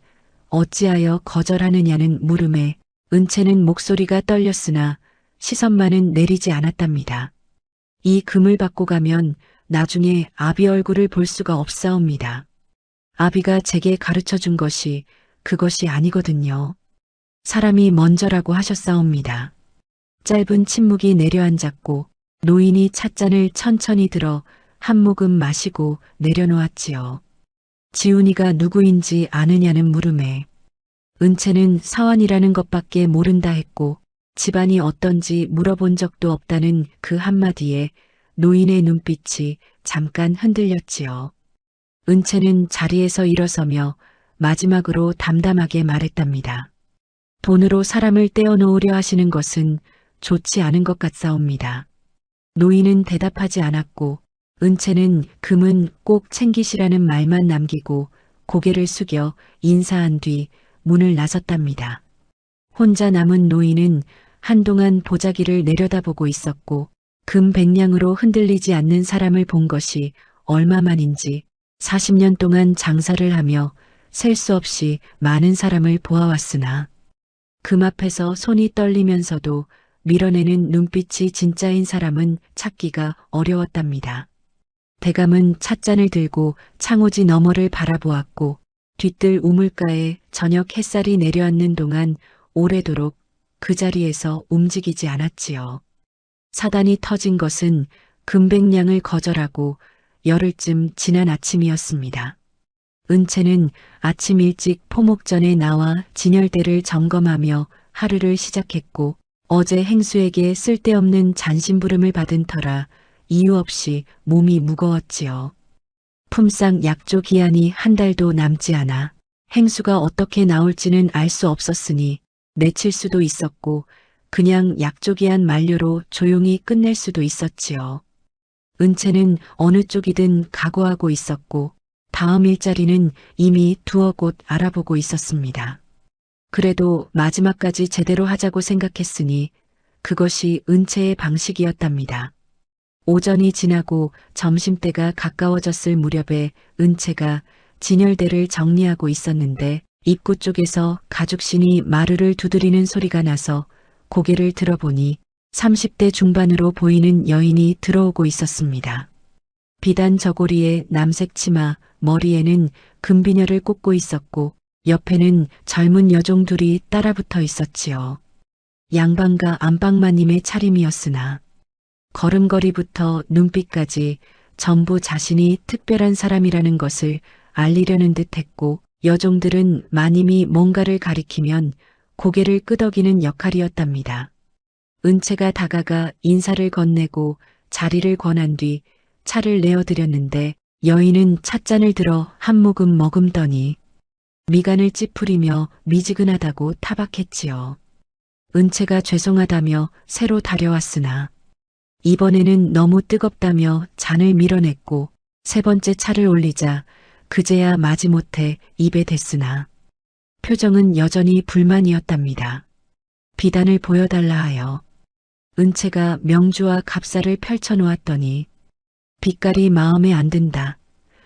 어찌하여 거절하느냐는 물음에 은채는 목소리가 떨렸으나 시선만은 내리지 않았답니다. 이 금을 받고 가면 나중에 아비 얼굴을 볼 수가 없사옵니다. 아비가 제게 가르쳐 준 것이 그것이 아니거든요. 사람이 먼저라고 하셨사옵니다. 짧은 침묵이 내려앉았고 노인이 찻잔을 천천히 들어 한 모금 마시고 내려놓았지요. 지훈이가 누구인지 아느냐는 물음에 은채는 사환이라는 것밖에 모른다 했고 집안이 어떤지 물어본 적도 없다는 그 한마디에 노인의 눈빛이 잠깐 흔들렸지요. 은채는 자리에서 일어서며 마지막으로 담담하게 말했답니다. 돈으로 사람을 떼어놓으려 하시는 것은 좋지 않은 것 같사옵니다. 노인은 대답하지 않았고 은채는 금은 꼭 챙기시라는 말만 남기고 고개를 숙여 인사한 뒤 문을 나섰답니다. 혼자 남은 노인은 한동안 보자기를 내려다보고 있었고 금 백냥으로 흔들리지 않는 사람을 본 것이 얼마만인지 40년 동안 장사를 하며 셀 수 없이 많은 사람을 보아왔으나 금 앞에서 손이 떨리면서도 밀어내는 눈빛이 진짜인 사람은 찾기가 어려웠답니다. 대감은 찻잔을 들고 창호지 너머를 바라보았고 뒤뜰 우물가에 저녁 햇살이 내려앉는 동안 오래도록 그 자리에서 움직이지 않았지요. 사단이 터진 것은 금백량을 거절하고 열흘쯤 지난 아침이었습니다. 은채는 아침 일찍 포목전에 나와 진열대를 점검하며 하루를 시작했고 어제 행수에게 쓸데없는 잔심부름을 받은 터라 이유 없이 몸이 무거웠지요. 품상 약조 기한이 한 달도 남지 않아 행수가 어떻게 나올지는 알 수 없었으니 내칠 수도 있었고 그냥 약조 기한 만료로 조용히 끝낼 수도 있었지요. 은채는 어느 쪽이든 각오하고 있었고 다음 일자리는 이미 두어 곳 알아보고 있었습니다. 그래도 마지막까지 제대로 하자고 생각했으니 그것이 은채의 방식이었답니다. 오전이 지나고 점심때가 가까워졌을 무렵에 은채가 진열대를 정리하고 있었는데 입구 쪽에서 가죽신이 마루를 두드리는 소리가 나서 고개를 들어보니 30대 중반으로 보이는 여인이 들어오고 있었습니다. 비단 저고리에 남색 치마, 머리에는 금비녀를 꽂고 있었고 옆에는 젊은 여종 둘이 따라붙어 있었지요. 양방과 안방마님의 차림이었으나 걸음걸이부터 눈빛까지 전부 자신이 특별한 사람이라는 것을 알리려는 듯했고 여종들은 마님이 뭔가를 가리키면 고개를 끄덕이는 역할이었답니다. 은채가 다가가 인사를 건네고 자리를 권한 뒤 차를 내어드렸는데 여인은 찻잔을 들어 한 모금 머금더니 미간을 찌푸리며 미지근하다고 타박했지요. 은채가 죄송하다며 새로 달려왔으나 이번에는 너무 뜨겁다며 잔을 밀어냈고 세 번째 차를 올리자 그제야 마지못해 입에 댔으나 표정은 여전히 불만이었답니다. 비단을 보여달라 하여 은채가 명주와 갑사를 펼쳐놓았더니 빛깔이 마음에 안 든다.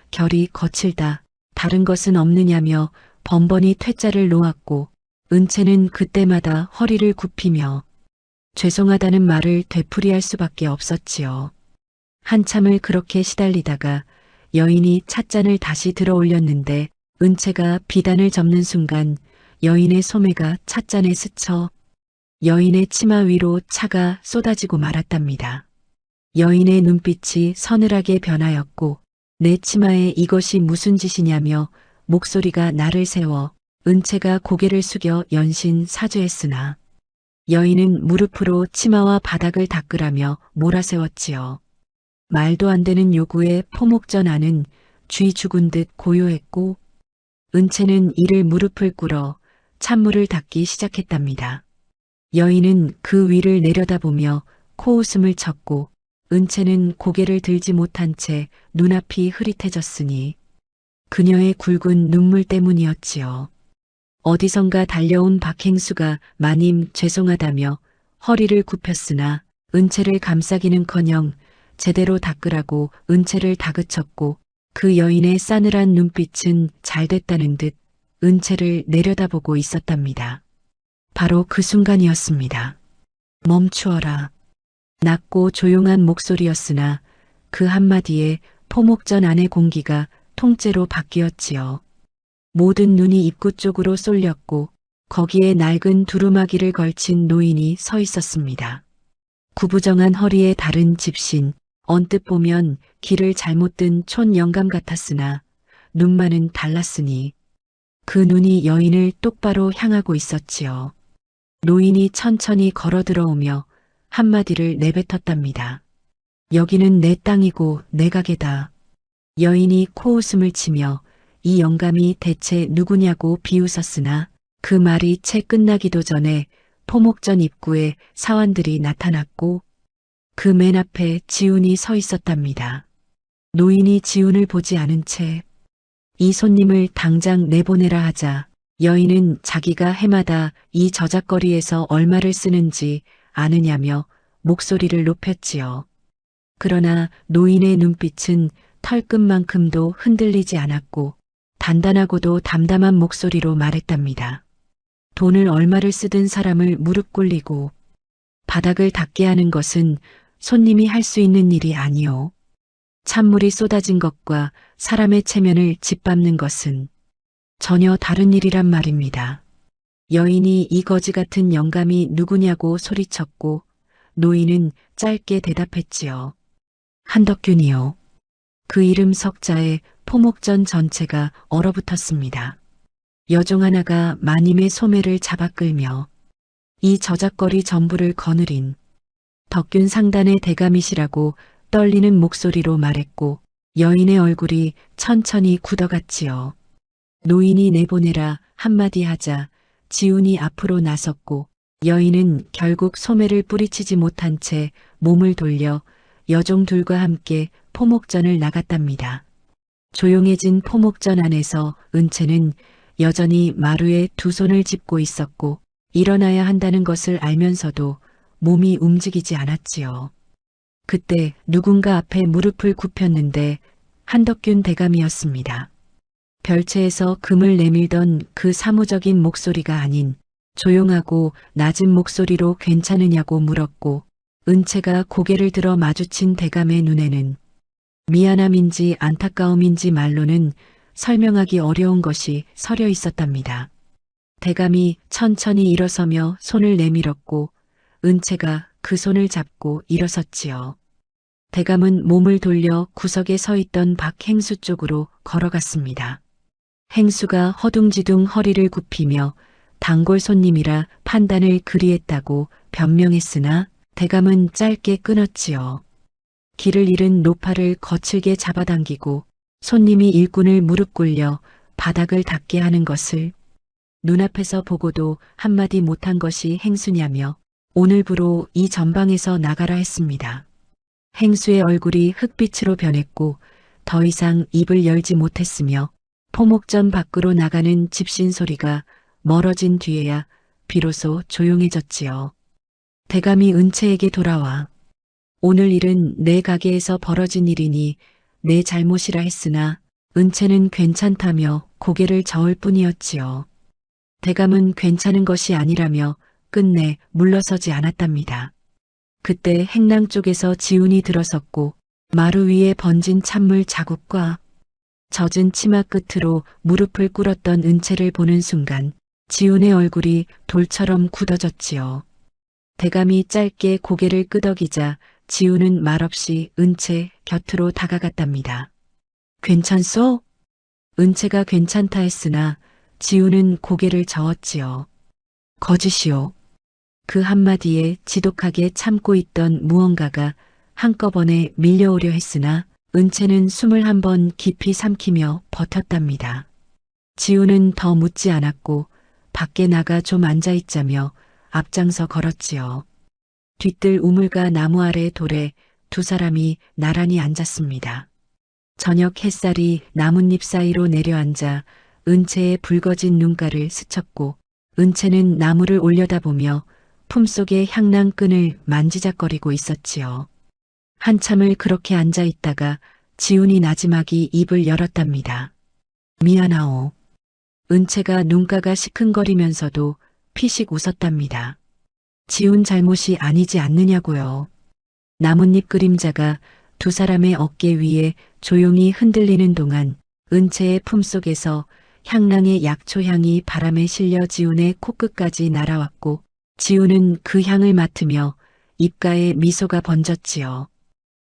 결이 거칠다. 다른 것은 없느냐며 번번이 퇴짜를 놓았고 은채는 그때마다 허리를 굽히며 죄송하다는 말을 되풀이할 수밖에 없었지요. 한참을 그렇게 시달리다가 여인이 찻잔을 다시 들어 올렸는데 은채가 비단을 접는 순간 여인의 소매가 찻잔에 스쳐 여인의 치마 위로 차가 쏟아지고 말았답니다. 여인의 눈빛이 서늘하게 변하였고 내 치마에 이것이 무슨 짓이냐며 목소리가 나를 세워 은채가 고개를 숙여 연신 사죄했으나 여인은 무릎으로 치마와 바닥을 닦으라며 몰아세웠지요. 말도 안 되는 요구에 포목전 안은 쥐 죽은 듯 고요했고 은채는 이를 무릎을 꿇어 찬물을 닦기 시작했답니다. 여인은 그 위를 내려다보며 코웃음을 쳤고 은채는 고개를 들지 못한 채 눈앞이 흐릿해졌으니 그녀의 굵은 눈물 때문이었지요. 어디선가 달려온 박행수가 마님 죄송하다며 허리를 굽혔으나 은채를 감싸기는커녕 제대로 닦으라고 은채를 다그쳤고 그 여인의 싸늘한 눈빛은 잘됐다는 듯 은채를 내려다보고 있었답니다. 바로 그 순간이었습니다. 멈추어라. 낮고 조용한 목소리였으나 그 한마디에 포목전 안의 공기가 통째로 바뀌었지요. 모든 눈이 입구 쪽으로 쏠렸고 거기에 낡은 두루마기를 걸친 노인이 서 있었습니다. 구부정한 허리에 다른 집신, 언뜻 보면 길을 잘못 든 촌영감 같았으나 눈만은 달랐으니 그 눈이 여인을 똑바로 향하고 있었지요. 노인이 천천히 걸어 들어오며 한마디를 내뱉었답니다. 여기는 내 땅이고 내 가게다. 여인이 코웃음을 치며 이 영감이 대체 누구냐고 비웃었으나 그 말이 채 끝나기도 전에 포목전 입구에 사환들이 나타났고 그 맨 앞에 지훈이 서 있었답니다. 노인이 지훈을 보지 않은 채 이 손님을 당장 내보내라 하자 여인은 자기가 해마다 이 저작거리에서 얼마를 쓰는지 아느냐며 목소리를 높였지요. 그러나 노인의 눈빛은 털끝만큼도 흔들리지 않았고 단단하고도 담담한 목소리로 말했답니다. 돈을 얼마를 쓰든 사람을 무릎 꿇리고 바닥을 닦게 하는 것은 손님이 할 수 있는 일이 아니오. 찬물이 쏟아진 것과 사람의 체면을 짓밟는 것은 전혀 다른 일이란 말입니다. 여인이 이 거지 같은 영감이 누구냐고 소리쳤고 노인은 짧게 대답했지요. 한덕균이요. 그 이름 석자에 포목전 전체가 얼어붙었습니다. 여종 하나가 마님의 소매를 잡아 끌며 이 저작거리 전부를 거느린 덕균 상단의 대감이시라고 떨리는 목소리로 말했고 여인의 얼굴이 천천히 굳어갔지요. 노인이 내보내라 한마디 하자 지훈이 앞으로 나섰고 여인은 결국 소매를 뿌리치지 못한 채 몸을 돌려 여종 둘과 함께 포목전을 나갔답니다. 조용해진 포목전 안에서 은채는 여전히 마루에 두 손을 짚고 있었고 일어나야 한다는 것을 알면서도 몸이 움직이지 않았지요. 그때 누군가 앞에 무릎을 굽혔는데 한덕균 대감이었습니다. 별채에서 금을 내밀던 그 사무적인 목소리가 아닌 조용하고 낮은 목소리로 괜찮으냐고 물었고 은채가 고개를 들어 마주친 대감의 눈에는 미안함인지 안타까움인지 말로는 설명하기 어려운 것이 서려 있었답니다. 대감이 천천히 일어서며 손을 내밀었고 은채가 그 손을 잡고 일어섰지요. 대감은 몸을 돌려 구석에 서 있던 박행수 쪽으로 걸어갔습니다. 행수가 허둥지둥 허리를 굽히며 단골 손님이라 판단을 그리했다고 변명했으나 대감은 짧게 끊었지요. 길을 잃은 노파를 거칠게 잡아당기고 손님이 일꾼을 무릎 꿇려 바닥을 닦게 하는 것을 눈앞에서 보고도 한마디 못한 것이 행수냐며 오늘부로 이 전방에서 나가라 했습니다. 행수의 얼굴이 흑빛으로 변했고 더 이상 입을 열지 못했으며 포목전 밖으로 나가는 집신 소리가 멀어진 뒤에야 비로소 조용해졌지요. 대감이 은채에게 돌아와 오늘 일은 내 가게에서 벌어진 일이니 내 잘못이라 했으나 은채는 괜찮다며 고개를 저을 뿐이었지요. 대감은 괜찮은 것이 아니라며 끝내 물러서지 않았답니다. 그때 행랑 쪽에서 지훈이 들어섰고 마루 위에 번진 찬물 자국과 젖은 치마 끝으로 무릎을 꿇었던 은채를 보는 순간 지훈의 얼굴이 돌처럼 굳어졌지요. 대감이 짧게 고개를 끄덕이자 지훈은 말없이 은채 곁으로 다가갔답니다. 괜찮소? 은채가 괜찮다 했으나 지훈은 고개를 저었지요. 거짓이요. 그 한마디에 지독하게 참고 있던 무언가가 한꺼번에 밀려오려 했으나 은채는 숨을 한번 깊이 삼키며 버텼답니다. 지훈은 더 묻지 않았고 밖에 나가 좀 앉아있자며 앞장서 걸었지요. 뒤뜰 우물가 나무 아래 돌에 두 사람이 나란히 앉았습니다. 저녁 햇살이 나뭇잎 사이로 내려앉아 은채의 붉어진 눈가를 스쳤고 은채는 나무를 올려다보며 품속의 향랑끈을 만지작거리고 있었지요. 한참을 그렇게 앉아있다가 지훈이 나지막이 입을 열었답니다. 미안하오. 은채가 눈가가 시큰거리면서도 피식 웃었답니다. 지훈 잘못이 아니지 않느냐고요. 나뭇잎 그림자가 두 사람의 어깨 위에 조용히 흔들리는 동안 은채의 품속에서 향랑의 약초향이 바람에 실려 지훈의 코끝까지 날아왔고 지훈은 그 향을 맡으며 입가에 미소가 번졌지요.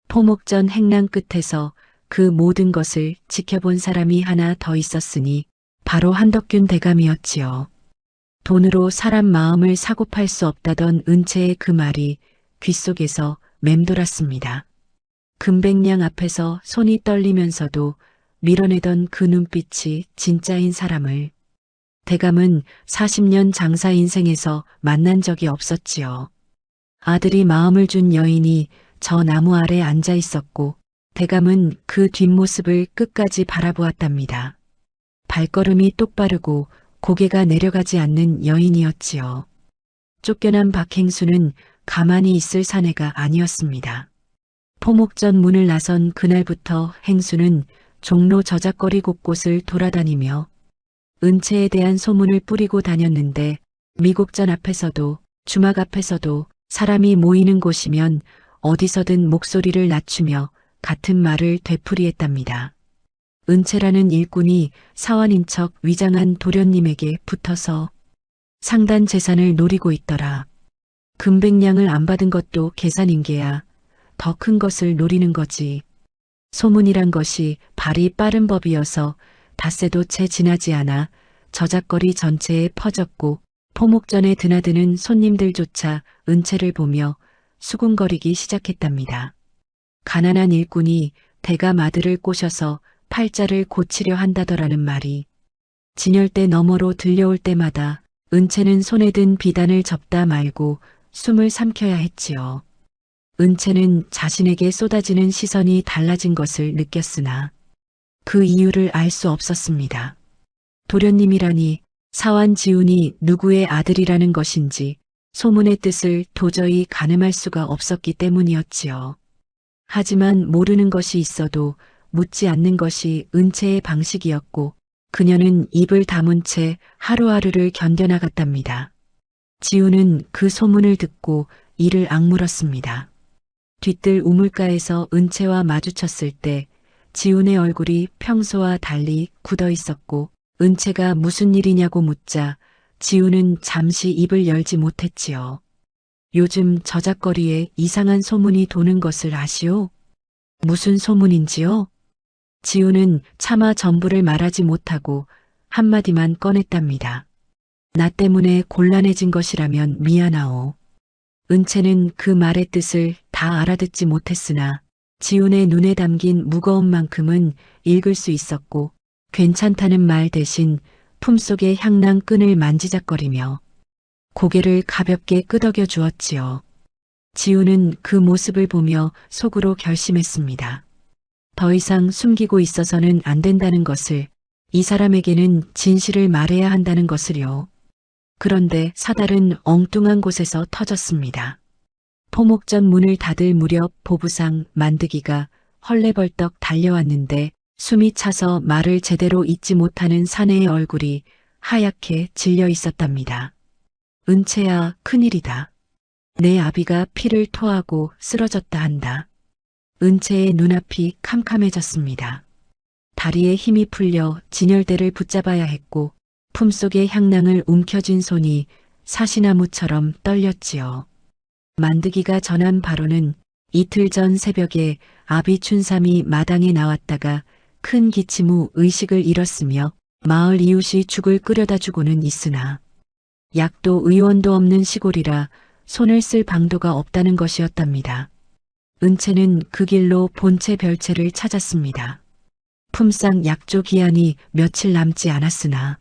포목전 행랑 끝에서 그 모든 것을 지켜본 사람이 하나 더 있었으니 바로 한덕균 대감이었지요. 돈으로 사람 마음을 사고 팔 수 없다던 은채의 그 말이 귓속에서 맴돌았습니다. 금백냥 앞에서 손이 떨리면서도 밀어내던 그 눈빛이 진짜인 사람을 대감은 40년 장사 인생에서 만난 적이 없었지요. 아들이 마음을 준 여인이 저 나무 아래 앉아 있었고 대감은 그 뒷모습을 끝까지 바라보았답니다. 발걸음이 똑바르고 고개가 내려가지 않는 여인이었지요. 쫓겨난 박행수는 가만히 있을 사내가 아니었습니다. 포목전 문을 나선 그날부터 행수는 종로 저작거리 곳곳을 돌아다니며 은채에 대한 소문을 뿌리고 다녔는데 미곡전 앞에서도 주막 앞에서도 사람이 모이는 곳이면 어디서든 목소리를 낮추며 같은 말을 되풀이했답니다. 은채라는 일꾼이 사환인 척 위장한 도련님에게 붙어서 상단 재산을 노리고 있더라. 금백량을 안 받은 것도 계산인게야. 더 큰 것을 노리는 거지. 소문이란 것이 발이 빠른 법이어서 닷새도 채 지나지 않아 저작거리 전체에 퍼졌고 포목전에 드나드는 손님들조차 은채를 보며 수군거리기 시작했답니다. 가난한 일꾼이 대감 아들을 꼬셔서 팔자를 고치려 한다더라는 말이 진열대 너머로 들려올 때마다 은채는 손에 든 비단을 접다 말고 숨을 삼켜야 했지요. 은채는 자신에게 쏟아지는 시선이 달라진 것을 느꼈으나 그 이유를 알 수 없었습니다. 도련님이라니 사완 지훈이 누구의 아들이라는 것인지 소문의 뜻을 도저히 가늠할 수가 없었기 때문이었지요. 하지만 모르는 것이 있어도 묻지 않는 것이 은채의 방식이었고 그녀는 입을 다문 채 하루하루를 견뎌나갔답니다. 지훈은 그 소문을 듣고 이를 악물었습니다. 뒤뜰 우물가에서 은채와 마주쳤을 때 지훈의 얼굴이 평소와 달리 굳어 있었고 은채가 무슨 일이냐고 묻자 지훈은 잠시 입을 열지 못했지요. 요즘 저작거리에 이상한 소문이 도는 것을 아시오? 무슨 소문인지요? 지훈은 차마 전부를 말하지 못하고 한마디만 꺼냈답니다. 나 때문에 곤란해진 것이라면 미안하오. 은채는 그 말의 뜻을 다 알아듣지 못했으나 지훈의 눈에 담긴 무거움만큼은 읽을 수 있었고 괜찮다는 말 대신 품속의 향난 끈을 만지작거리며 고개를 가볍게 끄덕여 주었지요. 지훈은 그 모습을 보며 속으로 결심했습니다. 더 이상 숨기고 있어서는 안 된다는 것을, 이 사람에게는 진실을 말해야 한다는 것을요. 그런데 사달은 엉뚱한 곳에서 터졌습니다. 포목전 문을 닫을 무렵 보부상 만드기가 헐레벌떡 달려왔는데 숨이 차서 말을 제대로 잇지 못하는 사내의 얼굴이 하얗게 질려 있었답니다. 은채야, 큰일이다. 내 아비가 피를 토하고 쓰러졌다 한다. 은채의 눈앞이 캄캄해졌습니다. 다리에 힘이 풀려 진열대를 붙잡아야 했고 품속의 향낭을 움켜쥔 손이 사시나무처럼 떨렸지요. 만드기가 전한 바로는 이틀 전 새벽에 아비 춘삼이 마당에 나왔다가 큰 기침 후 의식을 잃었으며 마을 이웃이 죽을 끓여다 주고는 있으나 약도 의원도 없는 시골이라 손을 쓸 방도가 없다는 것이었답니다. 은채는 그 길로 본체 별채를 찾았습니다. 품상 약조 기한이 며칠 남지 않았으나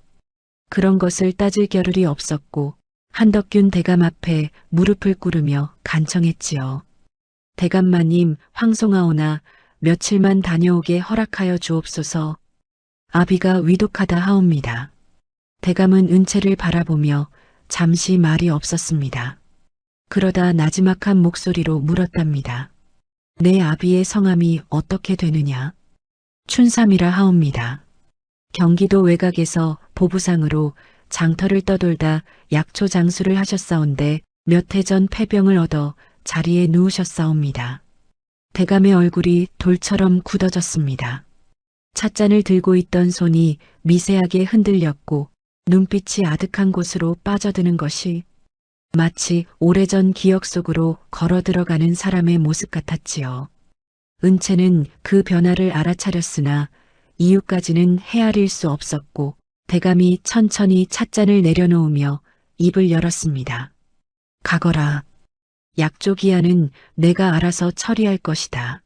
그런 것을 따질 겨를이 없었고 한덕균 대감 앞에 무릎을 꿇으며 간청했지요. 대감마님, 황송하오나 며칠만 다녀오게 허락하여 주옵소서. 아비가 위독하다 하옵니다. 대감은 은채를 바라보며 잠시 말이 없었습니다. 그러다 나지막한 목소리로 물었답니다. 내 아비의 성함이 어떻게 되느냐? 춘삼이라 하옵니다. 경기도 외곽에서 보부상으로 장터를 떠돌다 약초 장수를 하셨사온데 몇 해 전 폐병을 얻어 자리에 누우셨사옵니다. 대감의 얼굴이 돌처럼 굳어졌습니다. 찻잔을 들고 있던 손이 미세하게 흔들렸고 눈빛이 아득한 곳으로 빠져드는 것이 마치 오래전 기억 속으로 걸어 들어가는 사람의 모습 같았지요. 은채는 그 변화를 알아차렸으나 이유까지는 헤아릴 수 없었고 대감이 천천히 찻잔을 내려놓으며 입을 열었습니다. 가거라. 약조 기한은 내가 알아서 처리할 것이다.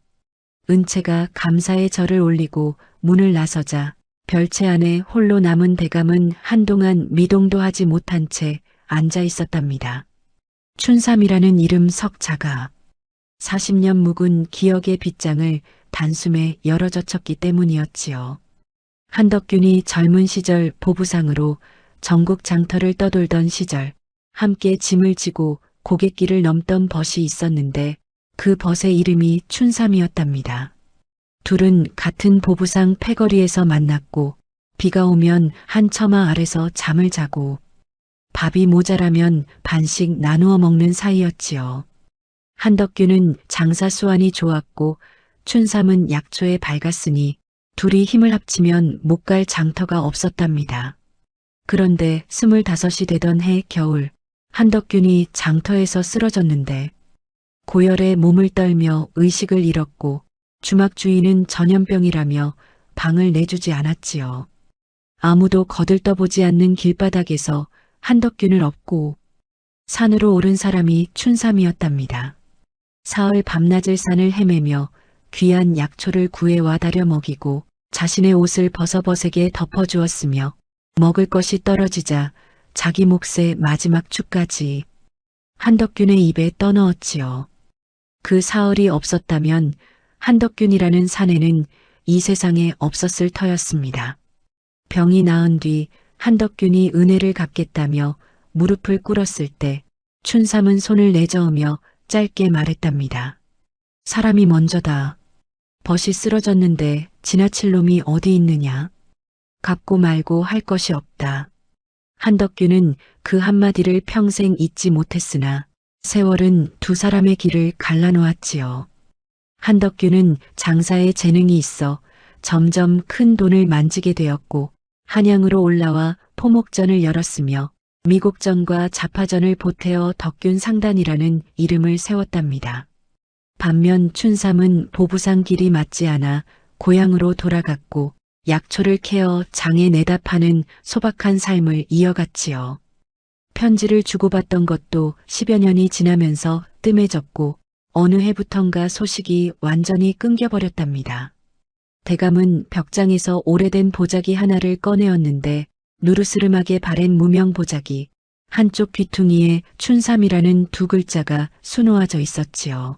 은채가 감사의 절을 올리고 문을 나서자 별채 안에 홀로 남은 대감은 한동안 미동도 하지 못한 채 앉아 있었답니다. 춘삼이라는 이름 석자가 40년 묵은 기억의 빗장을 단숨에 열어젖혔기 때문이었지요. 한덕균이 젊은 시절 보부상으로 전국 장터를 떠돌던 시절 함께 짐을 지고 고갯길을 넘던 벗이 있었는데 그 벗의 이름이 춘삼이었답니다. 둘은 같은 보부상 패거리에서 만났고 비가 오면 한 처마 아래서 잠을 자고 밥이 모자라면 반씩 나누어 먹는 사이였지요. 한덕균은 장사 수완이 좋았고 춘삼은 약초에 밝았으니 둘이 힘을 합치면 못 갈 장터가 없었답니다. 그런데 25이 되던 해 겨울 한덕균이 장터에서 쓰러졌는데 고열에 몸을 떨며 의식을 잃었고 주막 주인은 전염병이라며 방을 내주지 않았지요. 아무도 거들떠보지 않는 길바닥에서 한덕균을 업고 산으로 오른 사람이 춘삼이었답니다. 사흘 밤낮을 산을 헤매며 귀한 약초를 구해 와다려 먹이고 자신의 옷을 버서버세게 덮어주었으며 먹을 것이 떨어지자 자기 몫의 마지막 축까지 한덕균의 입에 떠넣었지요. 그 사흘이 없었다면 한덕균이라는 사내는 이 세상에 없었을 터였습니다. 병이 나은 뒤 한덕균이 은혜를 갚겠다며 무릎을 꿇었을 때 춘삼은 손을 내저으며 짧게 말했답니다. 사람이 먼저다. 벗이 쓰러졌는데 지나칠 놈이 어디 있느냐. 갚고 말고 할 것이 없다. 한덕균은 그 한마디를 평생 잊지 못했으나 세월은 두 사람의 길을 갈라놓았지요. 한덕균은 장사에 재능이 있어 점점 큰 돈을 만지게 되었고 한양으로 올라와 포목전을 열었으며 미곡전과 자파전을 보태어 덕균 상단이라는 이름을 세웠답니다. 반면 춘삼은 보부상 길이 맞지 않아 고향으로 돌아갔고 약초를 캐어 장에 내다 파는 소박한 삶을 이어갔지요. 편지를 주고받던 것도 10여 년이 지나면서 뜸해졌고 어느 해부턴가 소식이 완전히 끊겨버렸답니다. 대감은 벽장에서 오래된 보자기 하나를 꺼내었는데 누르스름하게 바랜 무명 보자기, 한쪽 귀퉁이에 춘삼이라는 두 글자가 수놓아져 있었지요.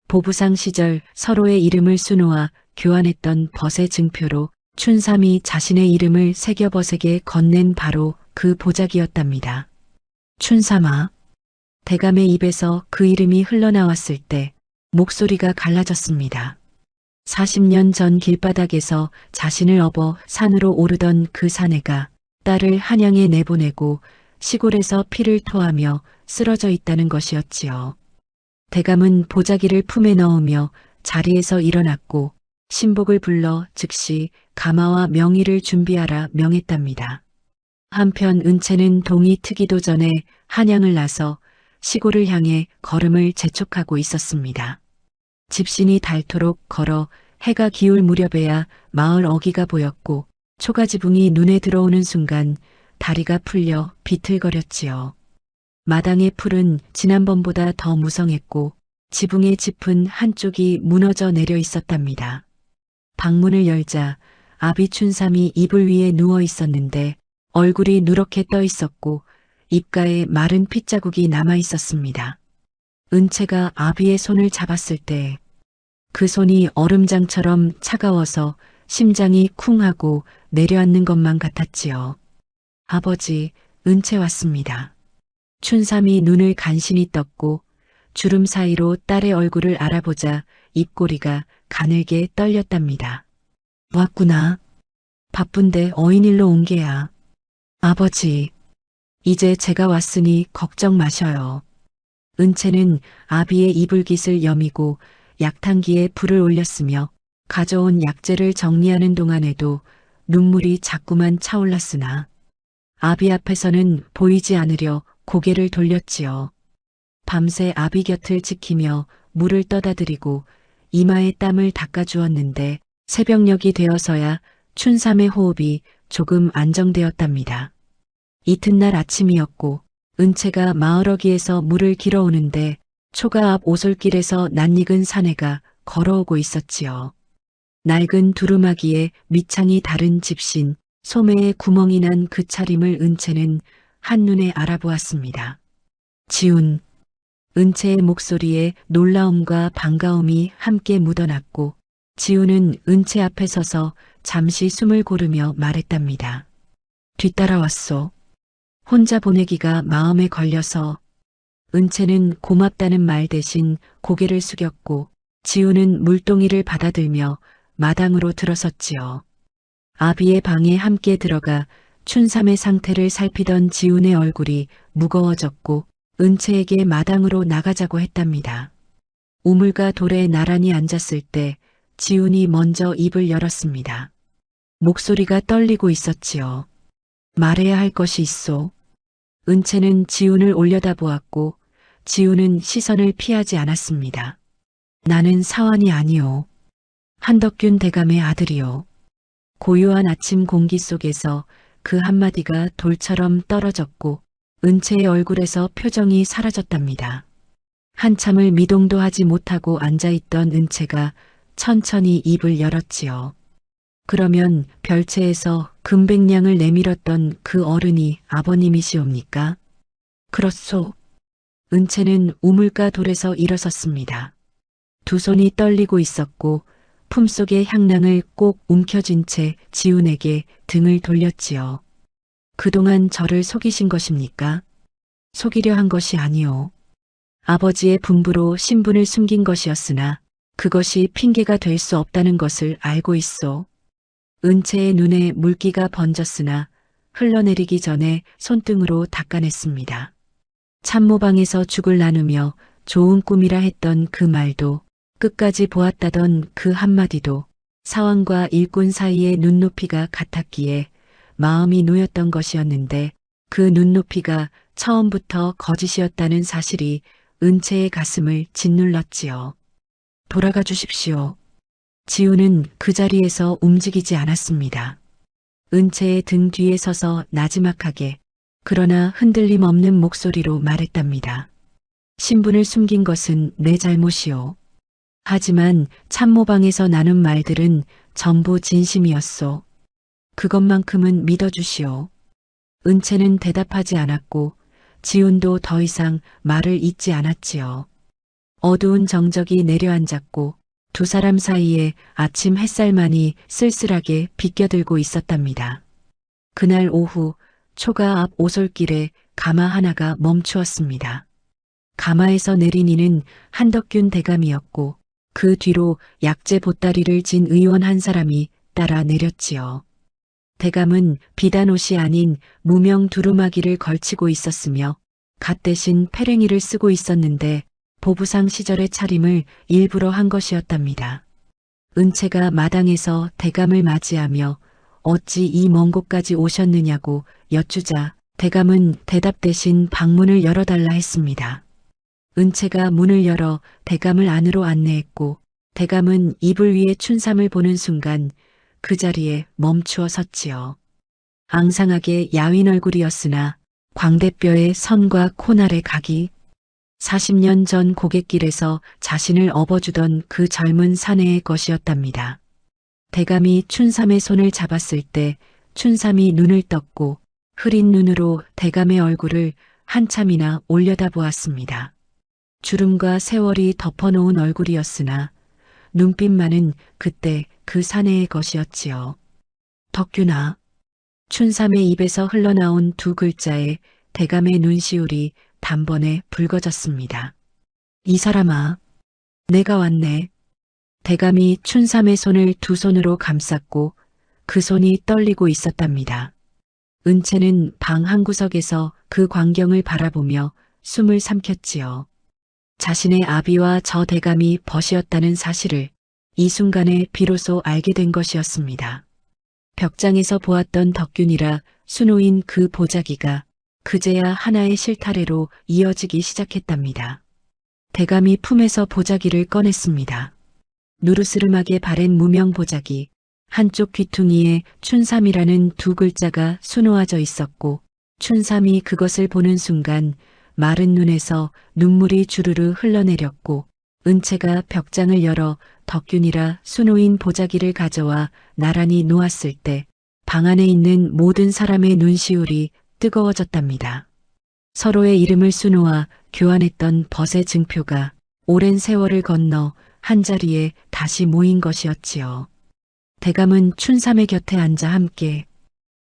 보부상 시절 서로의 이름을 수놓아 교환했던 벗의 증표로 춘삼이 자신의 이름을 새겨벗에게 건넨 바로 그 보자기였답니다. 춘삼아. 대감의 입에서 그 이름이 흘러나왔을 때 목소리가 갈라졌습니다. 40년 전 길바닥에서 자신을 업어 산으로 오르던 그 사내가 딸을 한양에 내보내고 시골에서 피를 토하며 쓰러져 있다는 것이었지요. 대감은 보자기를 품에 넣으며 자리에서 일어났고 신복을 불러 즉시 가마와 명의를 준비하라 명했답니다. 한편 은채는 동이 트기도 전에 한양을 나서 시골을 향해 걸음을 재촉하고 있었습니다. 집신이 닳도록 걸어 해가 기울 무렵에야 마을 어귀가 보였고 초가지붕이 눈에 들어오는 순간 다리가 풀려 비틀거렸지요. 마당의 풀은 지난번보다 더 무성했고 지붕의 짚은 한쪽이 무너져 내려 있었답니다. 방문을 열자 아비 춘삼이 이불 위에 누워 있었는데 얼굴이 누렇게 떠 있었고 입가에 마른 핏자국이 남아 있었습니다. 은채가 아비의 손을 잡았을 때 그 손이 얼음장처럼 차가워서 심장이 쿵 하고 내려앉는 것만 같았지요. 아버지, 은채 왔습니다. 춘삼이 눈을 간신히 떴고 주름 사이로 딸의 얼굴을 알아보자 입꼬리가 가늘게 떨렸답니다. 왔구나. 바쁜데 어인일로 온 게야. 아버지, 이제 제가 왔으니 걱정 마셔요. 은채는 아비의 이불깃을 여미고 약탕기에 불을 올렸으며 가져온 약재를 정리하는 동안에도 눈물이 자꾸만 차올랐으나 아비 앞에서는 보이지 않으려 고개를 돌렸지요. 밤새 아비 곁을 지키며 물을 떠다드리고 이마에 땀을 닦아주었는데 새벽녘이 되어서야 춘삼의 호흡이 조금 안정되었답니다. 이튿날 아침이었고 은채가 마을 어귀에서 물을 길어오는데 초가 앞 오솔길에서 낯익은 사내가 걸어오고 있었지요. 낡은 두루마기에 밑창이 다른 집신, 소매에 구멍이 난 그 차림을 은채는 한눈에 알아보았습니다. 지훈. 은채의 목소리에 놀라움과 반가움이 함께 묻어났고 지훈은 은채 앞에 서서 잠시 숨을 고르며 말했답니다. 뒤따라왔소. 혼자 보내기가 마음에 걸려서. 은채는 고맙다는 말 대신 고개를 숙였고 지훈은 물동이를 받아들며 마당으로 들어섰지요. 아비의 방에 함께 들어가 춘삼의 상태를 살피던 지훈의 얼굴이 무거워졌고 은채에게 마당으로 나가자고 했답니다. 우물가 돌에 나란히 앉았을 때 지훈이 먼저 입을 열었습니다. 목소리가 떨리고 있었지요. 말해야 할 것이 있소. 은채는 지훈을 올려다보았고 지훈은 시선을 피하지 않았습니다. 나는 사환이 아니오. 한덕균 대감의 아들이오. 고요한 아침 공기 속에서 그 한마디가 돌처럼 떨어졌고 은채의 얼굴에서 표정이 사라졌답니다. 한참을 미동도 하지 못하고 앉아있던 은채가 천천히 입을 열었지요. 그러면 별채에서 금백량을 내밀었던 그 어른이 아버님이시옵니까? 그렇소. 은채는 우물가 돌에서 일어섰습니다. 두 손이 떨리고 있었고 품속의 향낭을 꼭 움켜쥔 채 지훈에게 등을 돌렸지요. 그동안 저를 속이신 것입니까? 속이려 한 것이 아니오. 아버지의 분부로 신분을 숨긴 것이었으나 그것이 핑계가 될 수 없다는 것을 알고 있소. 은채의 눈에 물기가 번졌으나 흘러내리기 전에 손등으로 닦아냈습니다. 참모방에서 죽을 나누며 좋은 꿈이라 했던 그 말도 끝까지 보았다던 그 한마디도 사왕과 일꾼 사이의 눈높이가 같았기에 마음이 놓였던 것이었는데 그 눈높이가 처음부터 거짓이었다는 사실이 은채의 가슴을 짓눌렀지요. 돌아가 주십시오. 지훈은 그 자리에서 움직이지 않았습니다. 은채의 등 뒤에 서서 나지막하게 그러나 흔들림 없는 목소리로 말했답니다. 신분을 숨긴 것은 내 잘못이오. 하지만 참모방에서 나눈 말들은 전부 진심이었소. 그것만큼은 믿어주시오. 은채는 대답하지 않았고 지훈도 더 이상 말을 잇지 않았지요. 어두운 정적이 내려앉았고 두 사람 사이에 아침 햇살만이 쓸쓸하게 비껴들고 있었답니다. 그날 오후 초가 앞 오솔길에 가마 하나가 멈추었습니다. 가마에서 내린 이는 한덕균 대감이었고 그 뒤로 약재 보따리를 진 의원 한 사람이 따라 내렸지요. 대감은 비단 옷이 아닌 무명 두루마기를 걸치고 있었으며 갓 대신 패랭이를 쓰고 있었는데 보부상 시절의 차림을 일부러 한 것이었답니다. 은채가 마당에서 대감을 맞이하며 어찌 이 먼 곳까지 오셨느냐고 여쭈자 대감은 대답 대신 방문을 열어달라 했습니다. 은채가 문을 열어 대감을 안으로 안내했고 대감은 이불 위에 춘삼을 보는 순간 그 자리에 멈추어 섰지요. 앙상하게 야윈 얼굴이었으나 광대뼈의 선과 코날의 각이 40년 전 고갯길에서 자신을 업어주던 그 젊은 사내의 것이었답니다. 대감이 춘삼의 손을 잡았을 때 춘삼이 눈을 떴고 흐린 눈으로 대감의 얼굴을 한참이나 올려다보았습니다. 주름과 세월이 덮어놓은 얼굴이었으나 눈빛만은 그때 그 사내의 것이었지요. 덕균아. 춘삼의 입에서 흘러나온 두 글자에 대감의 눈시울이 단번에 붉어졌습니다. 이 사람아, 내가 왔네. 대감이 춘삼의 손을 두 손으로 감쌌고 그 손이 떨리고 있었답니다. 은채는 방 한구석에서 그 광경을 바라보며 숨을 삼켰지요. 자신의 아비와 저 대감이 벗이었다는 사실을 이 순간에 비로소 알게 된 것이었습니다. 벽장에서 보았던 덕균이라 수놓인 그 보자기가 그제야 하나의 실타래로 이어지기 시작했답니다. 대감이 품에서 보자기를 꺼냈습니다. 누르스름하게 바랜 무명 보자기, 한쪽 귀퉁이에 춘삼이라는 두 글자가 수놓아져 있었고 춘삼이 그것을 보는 순간 마른 눈에서 눈물이 주르르 흘러내렸고 은채가 벽장을 열어 덕균이라 수놓인 보자기를 가져와 나란히 놓았을 때 방 안에 있는 모든 사람의 눈시울이 뜨거워졌답니다. 서로의 이름을 수놓아 교환했던 벗의 증표가 오랜 세월을 건너 한자리에 다시 모인 것이었지요. 대감은 춘삼의 곁에 앉아 함께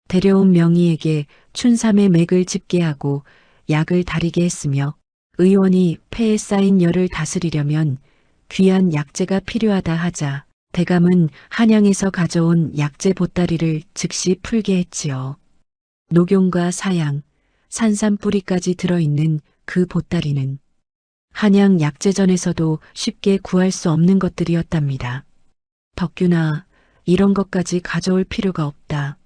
데려온 명의에게 춘삼의 맥을 짚게 하고 약을 다리게 했으며 의원이 폐에 쌓인 열을 다스리려면 귀한 약재가 필요하다 하자 대감은 한양에서 가져온 약재 보따리를 즉시 풀게 했지요. 녹용과 사양, 산삼 뿌리까지 들어있는 그 보따리는 한양 약재전에서도 쉽게 구할 수 없는 것들이었답니다. 덕균아, 이런 것까지 가져올 필요가 없다.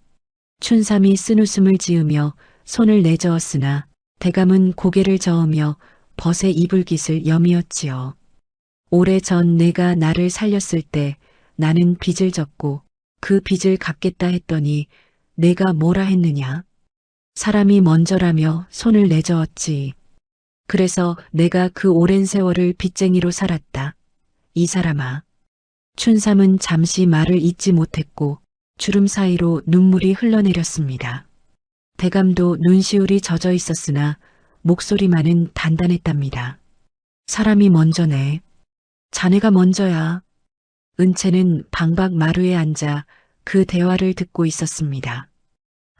춘삼이 쓴웃음을 지으며 손을 내저었으나 대감은 고개를 저으며 벗의 이불깃을 여미었지요. 오래전 내가 나를 살렸을 때 나는 빚을 졌고 그 빚을 갚겠다 했더니 내가 뭐라 했느냐? 사람이 먼저라며 손을 내저었지. 그래서 내가 그 오랜 세월을 빚쟁이로 살았다. 이 사람아. 춘삼은 잠시 말을 잇지 못했고 주름 사이로 눈물이 흘러내렸습니다. 대감도 눈시울이 젖어 있었으나 목소리만은 단단했답니다. 사람이 먼저네. 자네가 먼저야. 은채는 방박 마루에 앉아 그 대화를 듣고 있었습니다.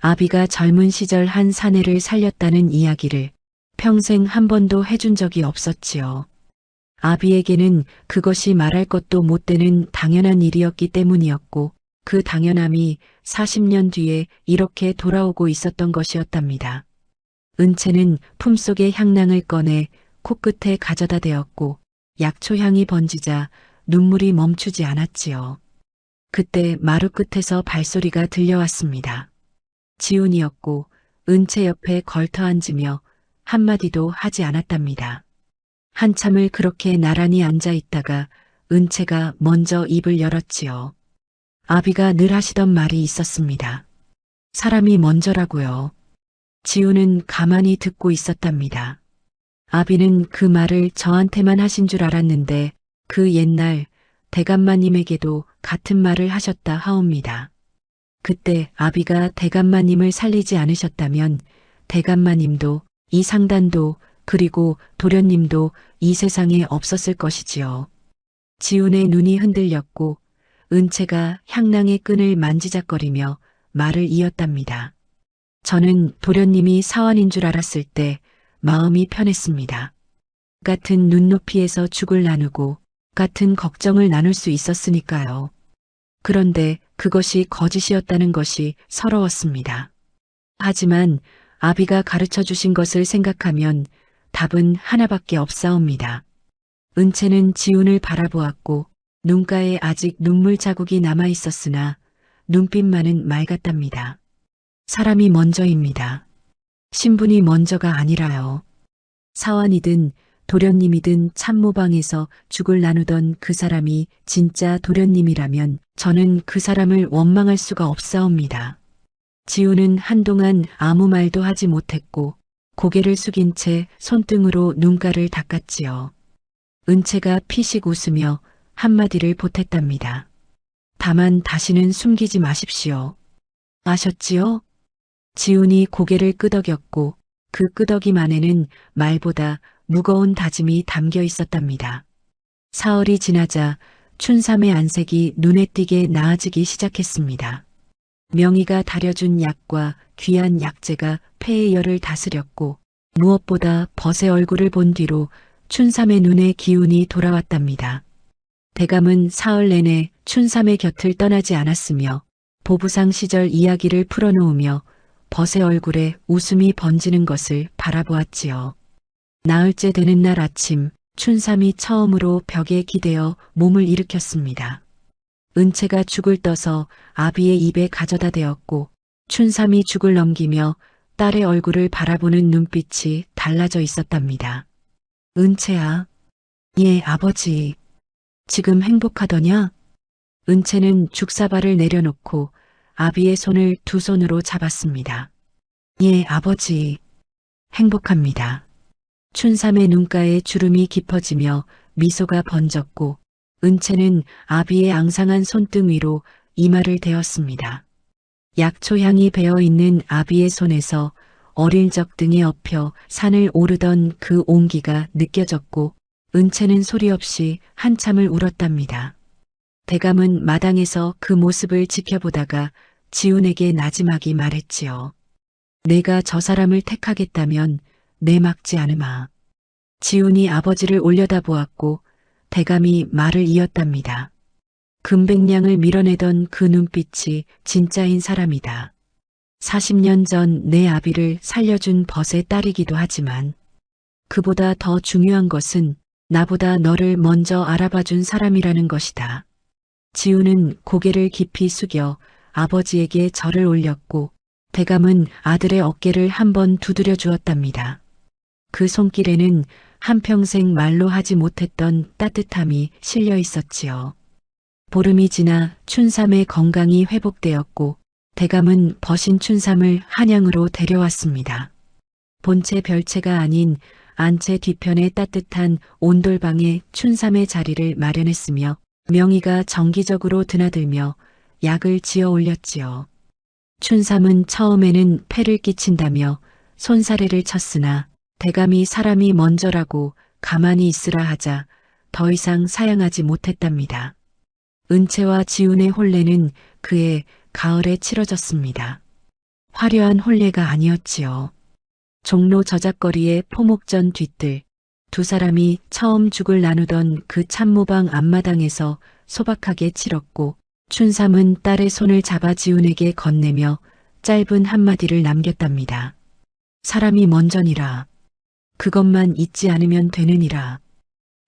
아비가 젊은 시절 한 사내를 살렸다는 이야기를 평생 한 번도 해준 적이 없었지요. 아비에게는 그것이 말할 것도 못 되는 당연한 일이었기 때문이었고 그 당연함이 40년 뒤에 이렇게 돌아오고 있었던 것이었답니다. 은채는 품속의 향낭을 꺼내 코끝에 가져다 대었고 약초향이 번지자 눈물이 멈추지 않았지요. 그때 마루 끝에서 발소리가 들려왔습니다. 지훈이었고 은채 옆에 걸터 앉으며 한마디도 하지 않았답니다. 한참을 그렇게 나란히 앉아 있다가 은채가 먼저 입을 열었지요. 아비가 늘 하시던 말이 있었습니다. 사람이 먼저라고요. 지훈은 가만히 듣고 있었답니다. 아비는 그 말을 저한테만 하신 줄 알았는데 그 옛날 대감마님에게도 같은 말을 하셨다 하옵니다. 그때 아비가 대감마님을 살리지 않으셨다면 대감마님도 이 상단도 그리고 도련님도 이 세상에 없었을 것이지요. 지훈의 눈이 흔들렸고 은채가 향낭의 끈을 만지작거리며 말을 이었답니다. 저는 도련님이 사원인 줄 알았을 때 마음이 편했습니다. 같은 눈높이에서 죽을 나누고 같은 걱정을 나눌 수 있었으니까요. 그런데 그것이 거짓이었다는 것이 서러웠습니다. 하지만 아비가 가르쳐 주신 것을 생각하면 답은 하나밖에 없사옵니다. 은채는 지훈을 바라보았고 눈가에 아직 눈물 자국이 남아 있었으나 눈빛만은 맑았답니다. 사람이 먼저입니다. 신분이 먼저가 아니라요. 사원이든 도련님이든 참모방에서 죽을 나누던 그 사람이 진짜 도련님이라면 저는 그 사람을 원망할 수가 없사옵니다. 지훈은 한동안 아무 말도 하지 못했고 고개를 숙인 채 손등으로 눈가를 닦았지요. 은채가 피식 웃으며 한마디를 보탰답니다. 다만 다시는 숨기지 마십시오. 아셨지요? 지훈이 고개를 끄덕였고 그 끄덕임 안에는 말보다 무거운 다짐이 담겨 있었답니다. 사흘이 지나자 춘삼의 안색이 눈에 띄게 나아지기 시작했습니다. 명의가 다려준 약과 귀한 약재가 폐의 열을 다스렸고 무엇보다 벗의 얼굴을 본 뒤로 춘삼의 눈에 기운이 돌아왔답니다. 대감은 사흘 내내 춘삼의 곁을 떠나지 않았으며 보부상 시절 이야기를 풀어놓으며 벗의 얼굴에 웃음이 번지는 것을 바라보았지요. 나흘째 되는 날 아침 춘삼이 처음으로 벽에 기대어 몸을 일으켰습니다. 은채가 죽을 떠서 아비의 입에 가져다 대었고 춘삼이 죽을 넘기며 딸의 얼굴을 바라보는 눈빛이 달라져 있었답니다. 은채야. 예, 아버지. 지금 행복하더냐? 은채는 죽사발을 내려놓고 아비의 손을 두 손으로 잡았습니다. 예, 아버지. 행복합니다. 춘삼의 눈가에 주름이 깊어지며 미소가 번졌고 은채는 아비의 앙상한 손등 위로 이마를 대었습니다. 약초향이 배어있는 아비의 손에서 어릴 적 등에 엎여 산을 오르던 그 온기가 느껴졌고 은채는 소리 없이 한참을 울었답니다. 대감은 마당에서 그 모습을 지켜보다가 지훈에게 나지막이 말했지요. 내가 저 사람을 택하겠다면 내막지 않으마. 지훈이 아버지를 올려다보았고 대감이 말을 이었답니다. 금백량을 밀어내던 그 눈빛이 진짜인 사람이다. 40년 전 내 아비를 살려준 벗의 딸이기도 하지만 그보다 더 중요한 것은 나보다 너를 먼저 알아봐준 사람이라는 것이다. 지훈은 고개를 깊이 숙여 아버지에게 절을 올렸고 대감은 아들의 어깨를 한번 두드려 주었답니다. 그 손길에는 한평생 말로 하지 못했던 따뜻함이 실려 있었지요. 보름이 지나 춘삼의 건강이 회복되었고 대감은 버신 춘삼을 한양으로 데려왔습니다. 본체 별채가 아닌 안채 뒤편의 따뜻한 온돌방에 춘삼의 자리를 마련했으며 명의가 정기적으로 드나들며 약을 지어 올렸지요. 춘삼은 처음에는 폐를 끼친다며 손사래를 쳤으나 대감이 사람이 먼저라고 가만히 있으라 하자 더 이상 사양하지 못했답니다. 은채와 지훈의 혼례는 그해 가을에 치러졌습니다. 화려한 혼례가 아니었지요. 종로 저작거리의 포목전 뒤뜰, 두 사람이 처음 죽을 나누던 그 참모방 앞마당에서 소박하게 치렀고 춘삼은 딸의 손을 잡아 지훈에게 건네며 짧은 한마디를 남겼답니다. 사람이 먼저니라. 그것만 잊지 않으면 되느니라.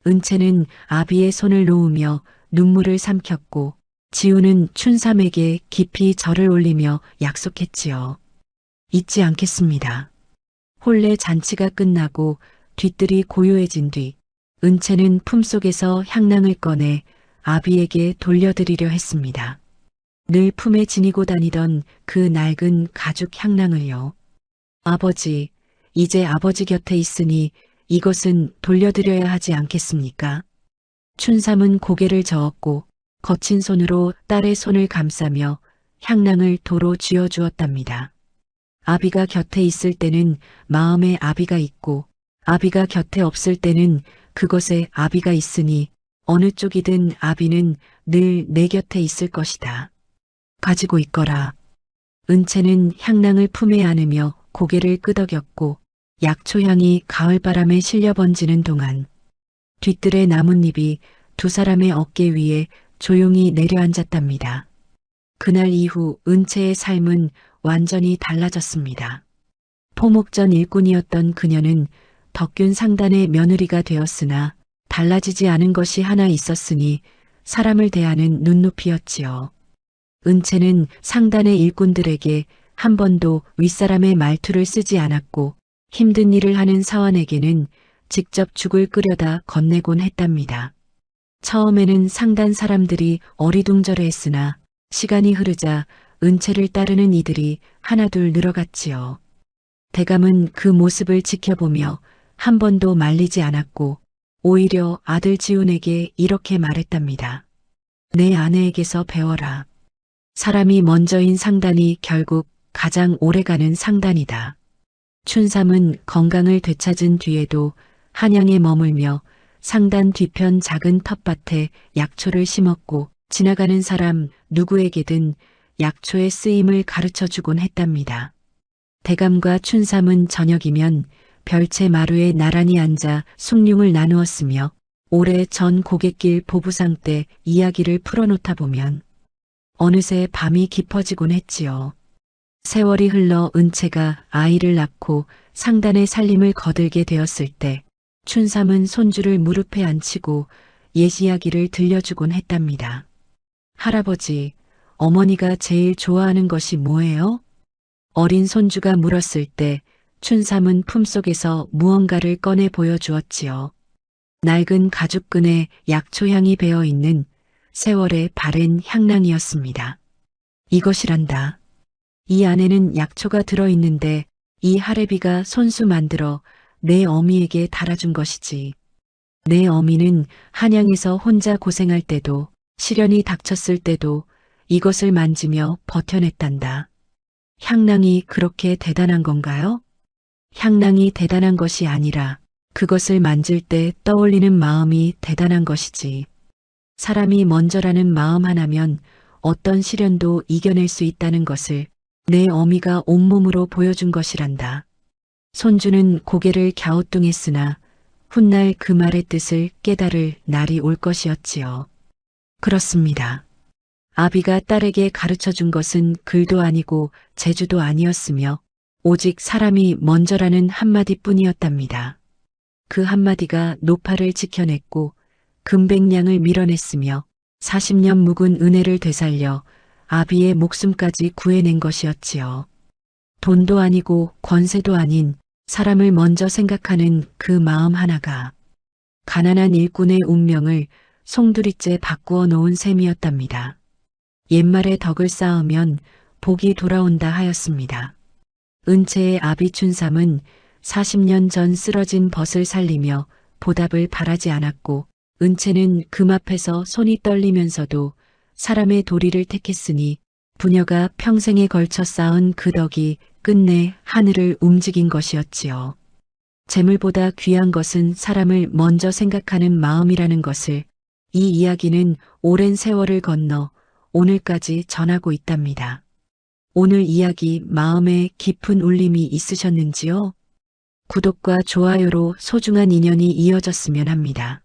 은채는 아비의 손을 놓으며 눈물을 삼켰고 지훈은 춘삼에게 깊이 절을 올리며 약속했지요. 잊지 않겠습니다. 혼례 잔치가 끝나고 뒤뜰이 고요해진 뒤 은채는 품속에서 향낭을 꺼내 아비에게 돌려드리려 했습니다. 늘 품에 지니고 다니던 그 낡은 가죽 향낭을요. 아버지, 이제 아버지 곁에 있으니 이것은 돌려드려야 하지 않겠습니까? 춘삼은 고개를 저었고 거친 손으로 딸의 손을 감싸며 향낭을 도로 쥐어주었답니다. 아비가 곁에 있을 때는 마음에 아비가 있고 아비가 곁에 없을 때는 그것에 아비가 있으니 어느 쪽이든 아비는 늘 내 곁에 있을 것이다. 가지고 있거라. 은채는 향낭을 품에 안으며 고개를 끄덕였고 약초향이 가을바람에 실려 번지는 동안 뒤뜰의 나뭇잎이 두 사람의 어깨 위에 조용히 내려앉았답니다. 그날 이후 은채의 삶은 완전히 달라졌습니다. 포목전 일꾼이었던 그녀는 덕균 상단의 며느리가 되었으나 달라지지 않은 것이 하나 있었으니 사람을 대하는 눈높이였지요. 은채는 상단의 일꾼들에게 한 번도 윗사람의 말투를 쓰지 않았고 힘든 일을 하는 사원에게는 직접 죽을 끓여다 건네곤 했답니다. 처음에는 상단 사람들이 어리둥절해했으나 시간이 흐르자 은채를 따르는 이들이 하나둘 늘어갔지요. 대감은 그 모습을 지켜보며 한 번도 말리지 않았고 오히려 아들 지훈에게 이렇게 말했답니다. 내 아내에게서 배워라. 사람이 먼저인 상단이 결국 가장 오래가는 상단이다. 춘삼은 건강을 되찾은 뒤에도 한양에 머물며 상단 뒤편 작은 텃밭에 약초를 심었고 지나가는 사람 누구에게든 약초의 쓰임을 가르쳐주곤 했답니다. 대감과 춘삼은 저녁이면 별채 마루에 나란히 앉아 숭늉을 나누었으며 오래 전 고갯길 보부상 때 이야기를 풀어놓다 보면 어느새 밤이 깊어지곤 했지요. 세월이 흘러 은채가 아이를 낳고 상단의 살림을 거들게 되었을 때 춘삼은 손주를 무릎에 앉히고 옛 이야기를 들려주곤 했답니다. 할아버지, 어머니가 제일 좋아하는 것이 뭐예요? 어린 손주가 물었을 때 춘삼은 품속에서 무언가를 꺼내 보여주었지요. 낡은 가죽끈에 약초향이 배어있는 세월의 바랜 향낭이었습니다. 이것이란다. 이 안에는 약초가 들어있는데 이 할애비가 손수 만들어 내 어미에게 달아준 것이지. 내 어미는 한양에서 혼자 고생할 때도 시련이 닥쳤을 때도 이것을 만지며 버텨냈단다. 향낭이 그렇게 대단한 건가요? 향낭이 대단한 것이 아니라 그것을 만질 때 떠올리는 마음이 대단한 것이지. 사람이 먼저라는 마음 하나면 어떤 시련도 이겨낼 수 있다는 것을 내 어미가 온몸으로 보여준 것이란다. 손주는 고개를 갸우뚱했으나 훗날 그 말의 뜻을 깨달을 날이 올 것이었지요. 그렇습니다. 아비가 딸에게 가르쳐준 것은 글도 아니고 재주도 아니었으며 오직 사람이 먼저라는 한마디뿐이었답니다. 그 한마디가 노파를 지켜냈고 금백량을 밀어냈으며 40년 묵은 은혜를 되살려 아비의 목숨까지 구해낸 것이었지요. 돈도 아니고 권세도 아닌 사람을 먼저 생각하는 그 마음 하나가 가난한 일꾼의 운명을 송두리째 바꾸어 놓은 셈이었답니다. 옛말에 덕을 쌓으면 복이 돌아온다 하였습니다. 은채의 아비 춘삼은 40년 전 쓰러진 벗을 살리며 보답을 바라지 않았고 은채는 금 앞에서 손이 떨리면서도 사람의 도리를 택했으니 부녀가 평생에 걸쳐 쌓은 그 덕이 끝내 하늘을 움직인 것이었지요. 재물보다 귀한 것은 사람을 먼저 생각하는 마음이라는 것을 이 이야기는 오랜 세월을 건너 오늘까지 전하고 있답니다. 오늘 이야기 마음에 깊은 울림이 있으셨는지요? 구독과 좋아요로 소중한 인연이 이어졌으면 합니다.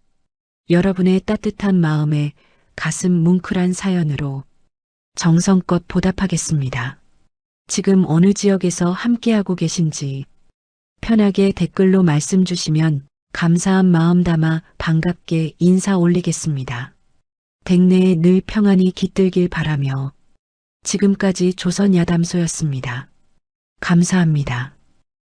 여러분의 따뜻한 마음에 가슴 뭉클한 사연으로 정성껏 보답하겠습니다. 지금 어느 지역에서 함께하고 계신지 편하게 댓글로 말씀 주시면 감사한 마음 담아 반갑게 인사 올리겠습니다. 백내에 늘 평안이 깃들길 바라며 지금까지 조선야담소였습니다. 감사합니다.